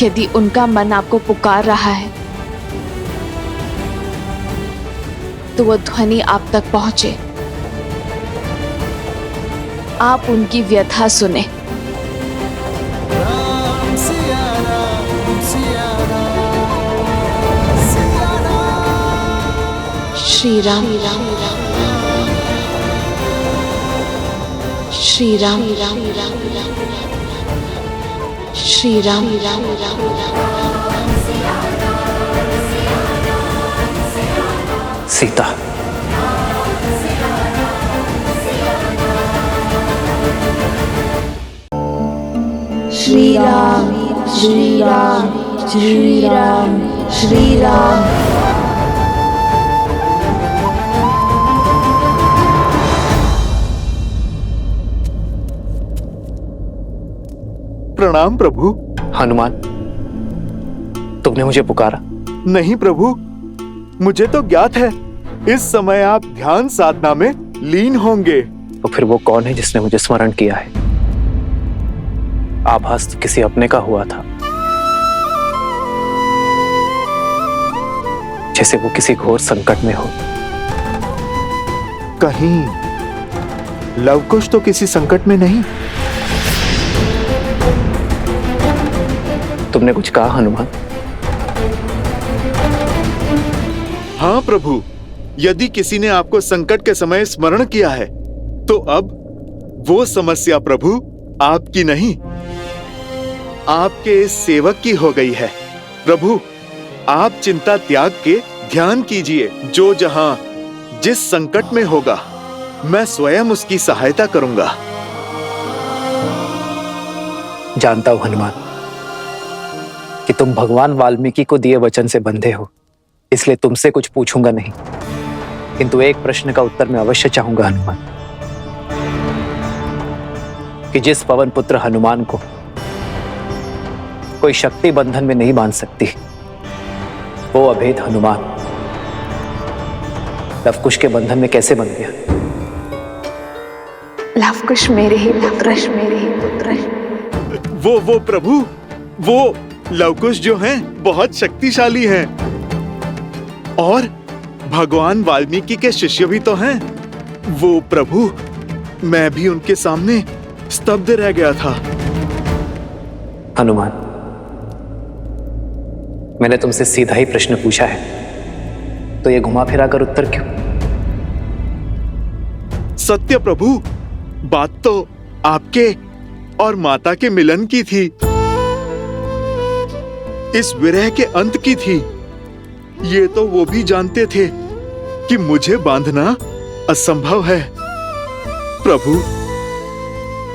यदि उनका मन आपको पुकार रहा है तो वो ध्वनि आप तक पहुंचे। आप उनकी व्यथा सुने। श्री राम श्री राम श्री राम। सीता, श्री राम श्री राम श्री राम श्री राम। प्रणाम प्रभु। हनुमान, तुमने मुझे पुकारा? नहीं प्रभु, मुझे तो ज्ञात है इस समय आप ध्यान साधना में लीन होंगे। तो फिर वो कौन है जिसने मुझे स्मरण किया है? आभास तो किसी अपने का हुआ था, जैसे वो किसी घोर संकट में हो। कहीं लवकुश तो किसी संकट में नहीं? तुमने कुछ कहा हनुमान? हाँ प्रभु, यदि किसी ने आपको संकट के समय स्मरण किया है तो अब वो समस्या प्रभु आपकी नहीं, आपके इस सेवक की हो गई है। प्रभु, आप चिंता त्याग के ध्यान कीजिए। जो जहां जिस संकट में होगा मैं स्वयं उसकी सहायता करूंगा। जानता हूं हनुमान कि तुम भगवान वाल्मीकि को दिए वचन से बंधे हो, इसलिए तुमसे कुछ पूछूंगा नहीं, किंतु एक प्रश्न का उत्तर मैं अवश्य चाहूंगा हनुमान, कि जिस पवन पुत्र हनुमान को कोई शक्ति बंधन में नहीं बांध सकती, वो अभेद हनुमान लवकुश के बंधन में कैसे बन गया? लवकुश मेरे ही पुत्र, मेरे ही पुत्र। वो प्रभु, वो लवकुश जो हैं बहुत शक्तिशाली हैं और भगवान वाल्मीकि के शिष्य भी तो हैं। वो प्रभु, मैं भी उनके सामने स्तब्ध रह गया था। हनुमान, मैंने तुमसे सीधा ही प्रश्न पूछा है, तो ये घुमा फिरा कर उत्तर क्यों? सत्य प्रभु, बात तो आपके और माता के मिलन की थी, इस विरह के अंत की थी। ये तो वो भी जानते थे कि मुझे बांधना असंभव है प्रभु,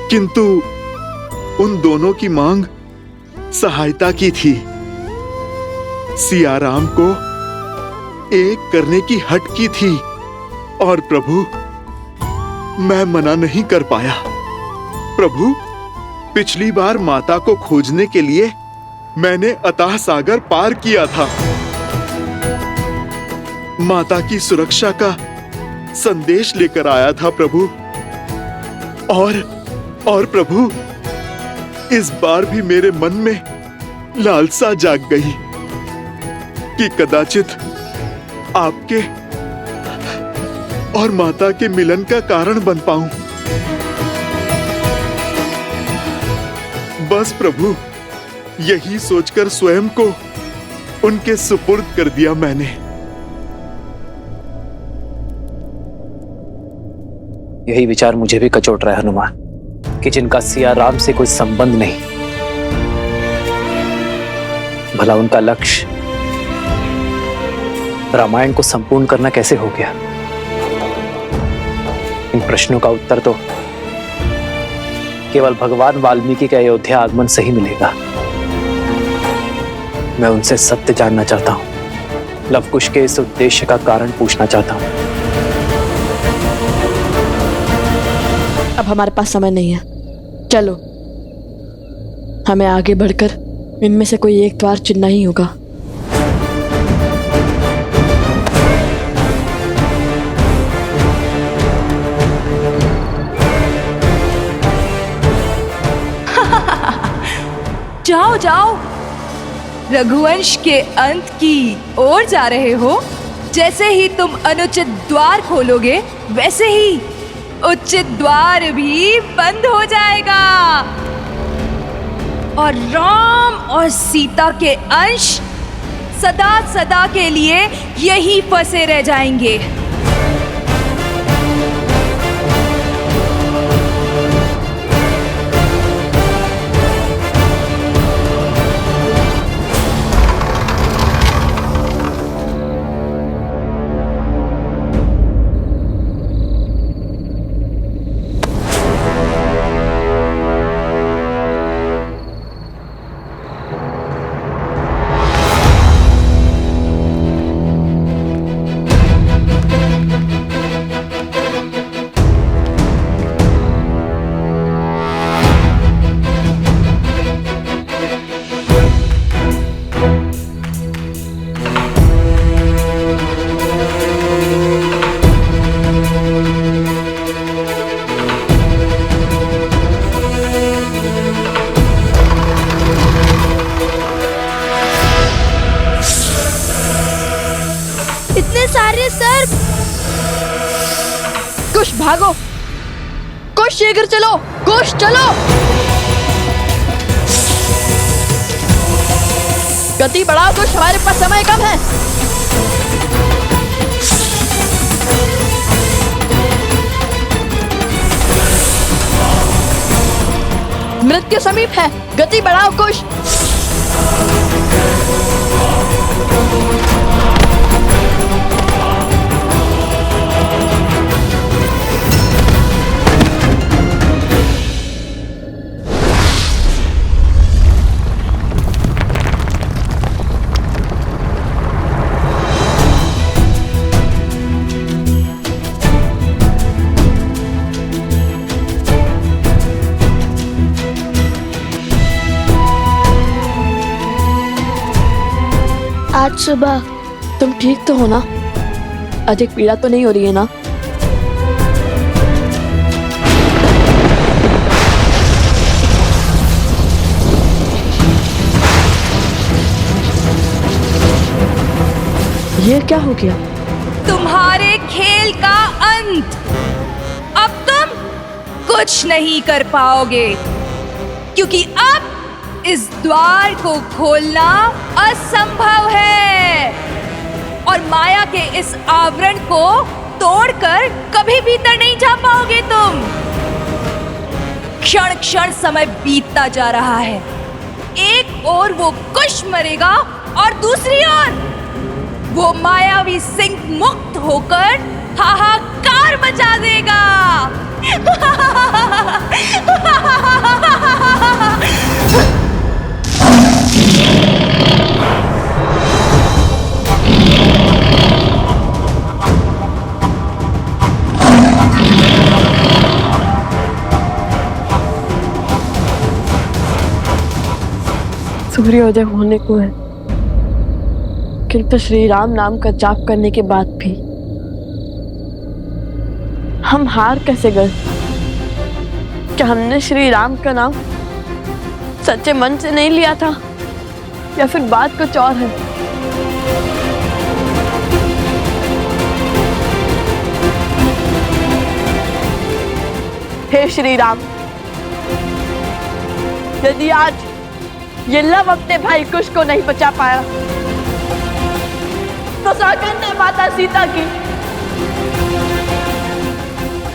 किंतु उन दोनों की मांग सहायता की थी। सियाराम को एक करने की हट की थी और प्रभु मैं मना नहीं कर पाया। प्रभु, पिछली बार माता को खोजने के लिए मैंने अथाह सागर पार किया था। माता की सुरक्षा का संदेश लेकर आया था प्रभु। और प्रभु, इस बार भी मेरे मन में लालसा जाग गई कि कदाचित आपके और माता के मिलन का कारण बन पाऊं। बस प्रभु, यही सोचकर स्वयं को उनके सुपुर्द कर दिया मैंने। यही विचार मुझे भी कचोट रहा है हनुमान, कि जिनका सियाराम से कोई संबंध नहीं, भला उनका लक्ष्य रामायण को संपूर्ण करना कैसे हो गया? इन प्रश्नों का उत्तर तो केवल भगवान वाल्मीकि के अयोध्या आगमन से ही मिलेगा। मैं उनसे सत्य जानना चाहता हूं, लवकुश के इस उद्देश्य का कारण पूछना चाहता हूं। अब हमारे पास समय नहीं है, चलो हमें आगे बढ़कर इनमें से कोई एक द्वार चुनना ही होगा। जाओ जाओ, रघुवंश के अंत की ओर जा रहे हो। जैसे ही तुम अनुचित द्वार खोलोगे, वैसे ही उचित द्वार भी बंद हो जाएगा और राम और सीता के अंश सदा सदा के लिए यहीं फंसे रह जाएंगे। सारे सर्प! कुश भागो, कुश शीघ्र चलो, कुश चलो। गति बढ़ाओ कुश, हमारे पास समय कम है। मृत्यु समीप है, गति बढ़ाओ कुश। आज सुबह तुम ठीक तो हो ना? अधिक पीड़ा तो नहीं हो रही है ना? ये क्या हो गया? तुम्हारे खेल का अंत। अब तुम कुछ नहीं कर पाओगे, क्योंकि अब इस द्वार को खोलना असंभव है और माया के इस आवरण को तोड़कर कभी भीतर नहीं जा पाओगे तुम। क्षण क्षण समय बीतता जा रहा है। एक ओर वो कुश मरेगा और दूसरी ओर वो मायावी सिंह मुक्त होकर हाहाकार मचा देगा। सूर्योदय होने को है, किंतु श्री राम नाम का जाप करने के बाद भी हम हार कैसे गए? क्या हमने श्री राम का नाम सच्चे मन से नहीं लिया था, या फिर बात कुछ और है? हे श्री राम, यदि आज ये लव अपने भाई कुश को नहीं बचा पाया, तो सौगंध है माता सीता की,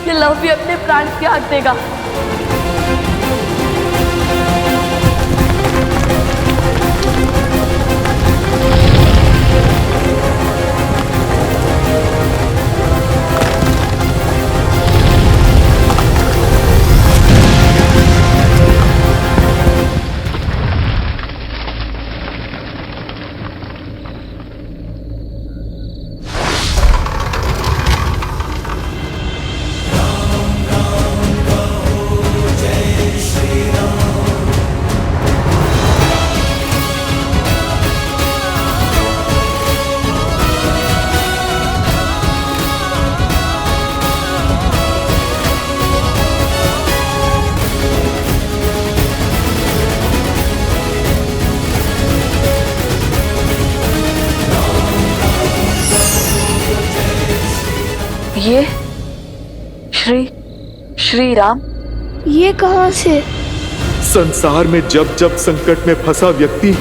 ये लव भी अपने प्राण त्याग देगा। ये श्री राम ये कहाँ से? संसार में जब जब संकट में फंसा व्यक्ति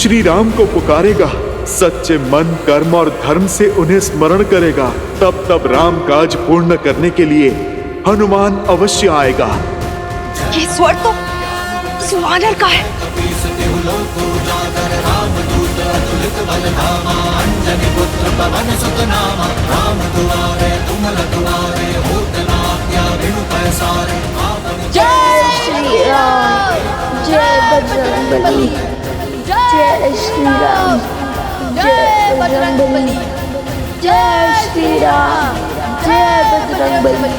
श्री राम को पुकारेगा, सच्चे मन, कर्म और धर्म से उन्हें स्मरण करेगा, तब तब राम काज पूर्ण करने के लिए हनुमान अवश्य आएगा। ये स्वर तो सुवानर का है। जय श्री राम, जय बजरंगबली, जय श्री राम, जय बजरंगबली, जय श्री राम, जय बजरंगबली।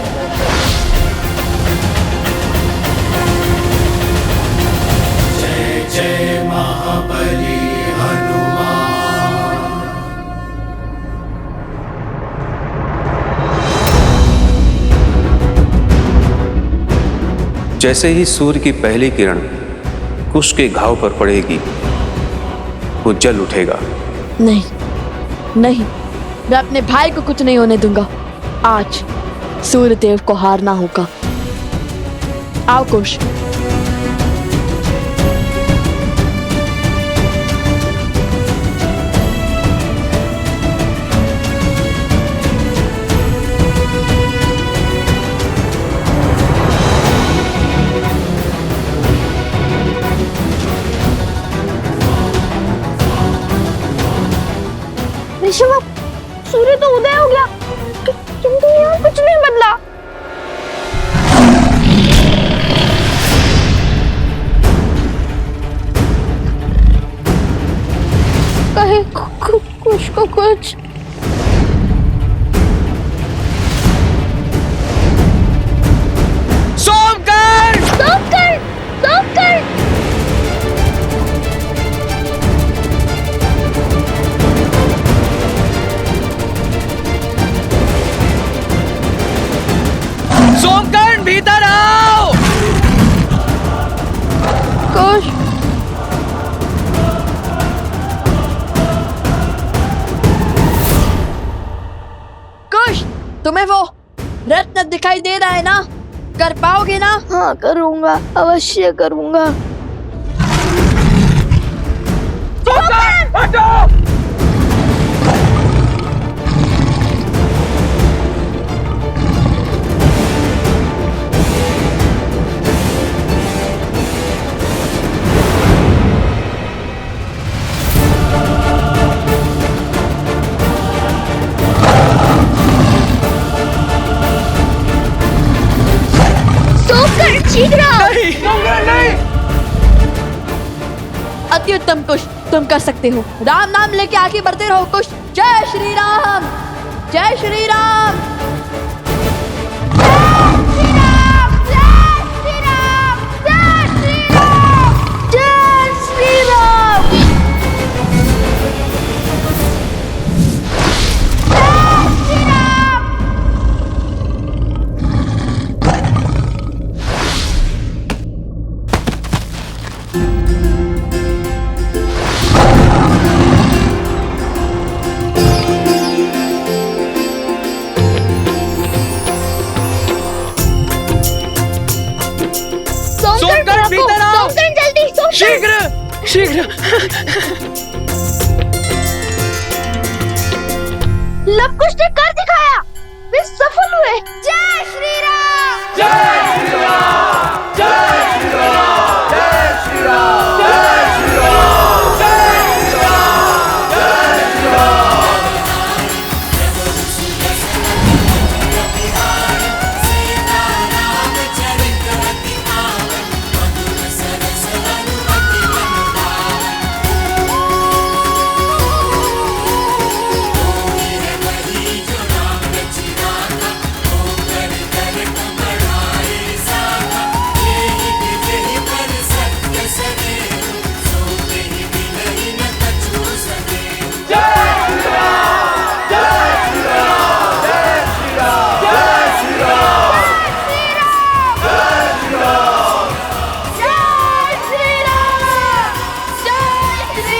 जय जय महाबली हनुमान। जैसे ही सूर्य की पहली किरण कुश के घाव पर पड़ेगी, वो जल उठेगा। नहीं नहीं, मैं अपने भाई को कुछ नहीं होने दूंगा। आज सूर्य देव को हारना होगा। आओ कुश। ऋषभ, सूर्य तो उदय हो गया, किंतु यहाँ कुछ नहीं बदला। कहे कुछ को कुछ। सोमकर! सोमकर! सोमकर! सोमकर्ण भीतर आओ। कुश, कुश, तुम्हें वो रत्न दिखाई दे रहा है ना? कर पाओगे ना? हाँ, करूँगा, अवश्य करूँगा। हटो! अति उत्तम कुश, तुम कर सकते हो। राम नाम लेके आगे बढ़ते रहो कुश। जय श्री राम, जय श्री राम। जय श्री राम, जय श्री राम, जय श्री राम। शीघ्र शीघ्र। लव कुश ने कर दिखाया, वे सफल हुए। जय श्री राम, जय श्री राम, जय श्री राम, जय श्री राम, जय श्री राम, जय श्री राम, जय श्री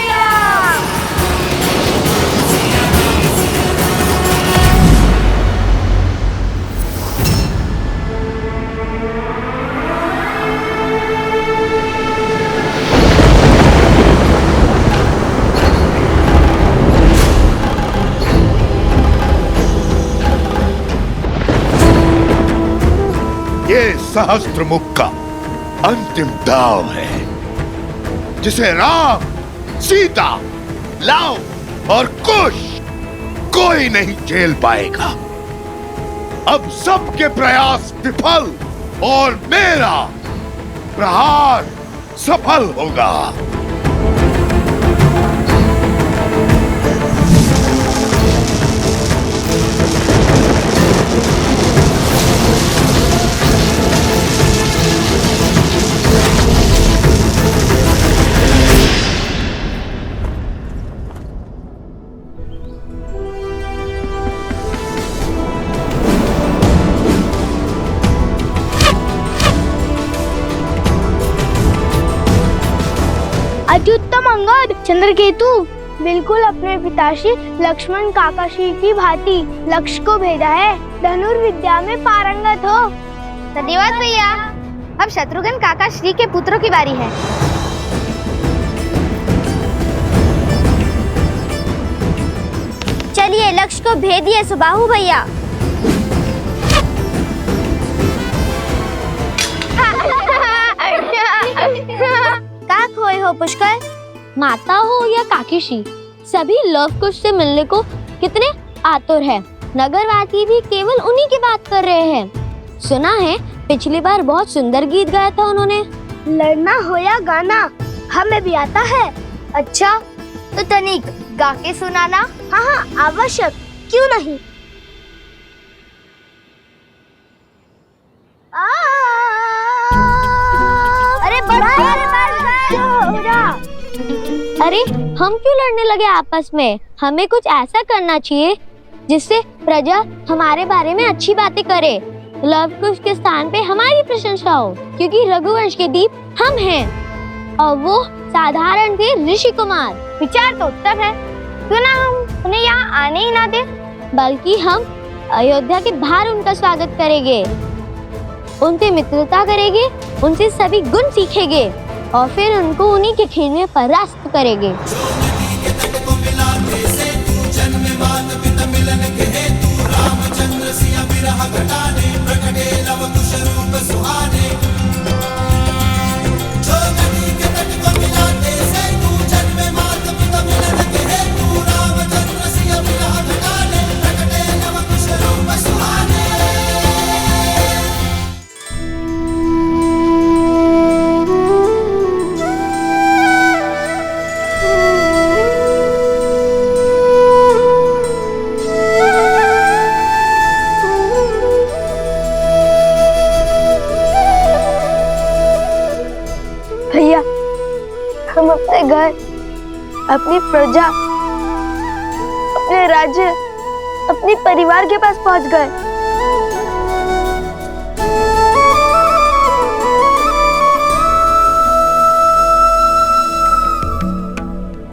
राम। ये सहस्त्रमुख का अंतिम दाव है, जिसे राम, सीता, लव और कुश कोई नहीं झेल पाएगा। अब सबके प्रयास विफल और मेरा प्रहार सफल होगा। अत्युत्तम अंगद, चंद्रकेतु बिल्कुल अपने पिताश्री लक्ष्मण काकाश्री की भांति लक्ष्य को भेदा है। धनुर्विद्या में पारंगत हो। धन्यवाद भैया। अब शत्रुघ्न काकाश्री के पुत्रों की बारी है। चलिए लक्ष्य को भेदिए सुबाहु भैया। का खोए हो पुष्कर? माता हो या काकीश्री, सभी लव कुश से मिलने को कितने आतुर है। नगरवासी भी केवल उन्हीं की बात कर रहे हैं। सुना है पिछली बार बहुत सुंदर गीत गाया था उन्होंने। लड़ना हो या गाना हमें भी आता है। अच्छा तो तनिक गा के सुनाना। हाँ हाँ आवश्यक, क्यों नहीं। अरे हम क्यों लड़ने लगे आपस में? हमें कुछ ऐसा करना चाहिए जिससे प्रजा हमारे बारे में अच्छी बातें करे। लव कुश के स्थान पे हमारी प्रशंसा हो, क्योंकि रघुवंश के दीप हम हैं और वो साधारण थे ऋषि कुमार। विचार तो उत्तम है, क्यों ना हम उन्हें यहाँ आने ही ना दे, बल्कि हम अयोध्या के बाहर उनका स्वागत करेंगे, उनसे मित्रता करेंगे, उनसे सभी गुण सीखेंगे और फिर उनको उन्हीं के खेल में परास्त करेंगे। हम अपने घर, अपनी प्रजा, अपने राज्य, अपने परिवार के पास पहुंच गए।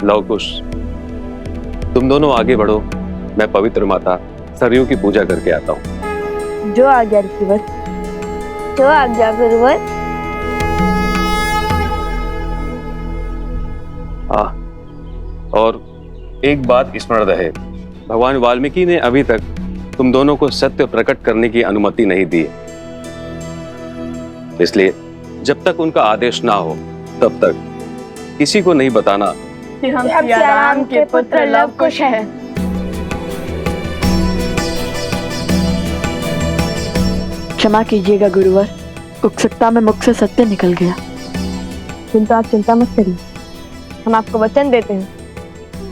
लव कुश, तुम दोनों आगे बढ़ो, मैं पवित्र माता सरयू की पूजा करके आता हूँ। जो आज्ञा ऋषिवर, जो आज्ञा गुरुवर। और एक बात स्मरण रहे, भगवान वाल्मीकि ने अभी तक तुम दोनों को सत्य प्रकट करने की अनुमति नहीं दी, इसलिए जब तक उनका आदेश ना हो तब तक किसी को नहीं बताना कि हम सिया राम के पुत्र लव कुश हैं। क्षमा कीजिएगा गुरुवर, उत्सुकता में मुख से सत्य निकल गया। किंतु आप चिंता मत करिए, हम आपको वचन देते हैं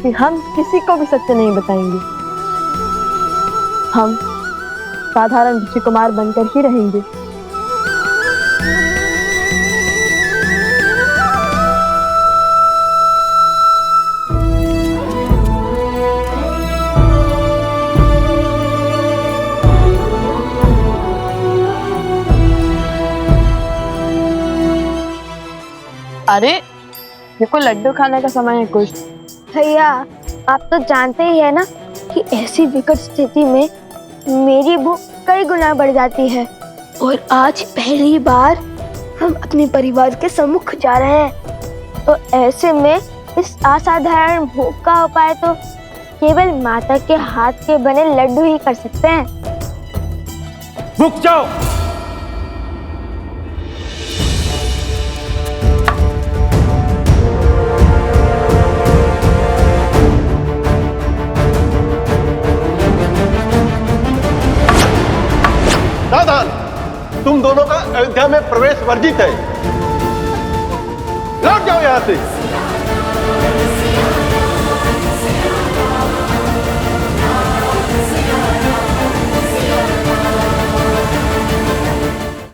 कि हम किसी को भी सत्य नहीं बताएंगे। हम साधारण ऋषि कुमार बनकर ही रहेंगे। अरे ये कोई लड्डू खाने का समय है कुछ? भैया आप तो जानते ही है ना कि ऐसी विकट स्थिति में मेरी भूख कई गुना बढ़ जाती है, और आज पहली बार हम अपने परिवार के सम्मुख जा रहे हैं, तो ऐसे में इस असाधारण भूख का उपाय तो केवल माता के हाथ के बने लड्डू ही कर सकते हैं। रुक जाओ। सावधान, तुम दोनों का अयोध्या में प्रवेश वर्जित है। लौट जाओ यहाँ से।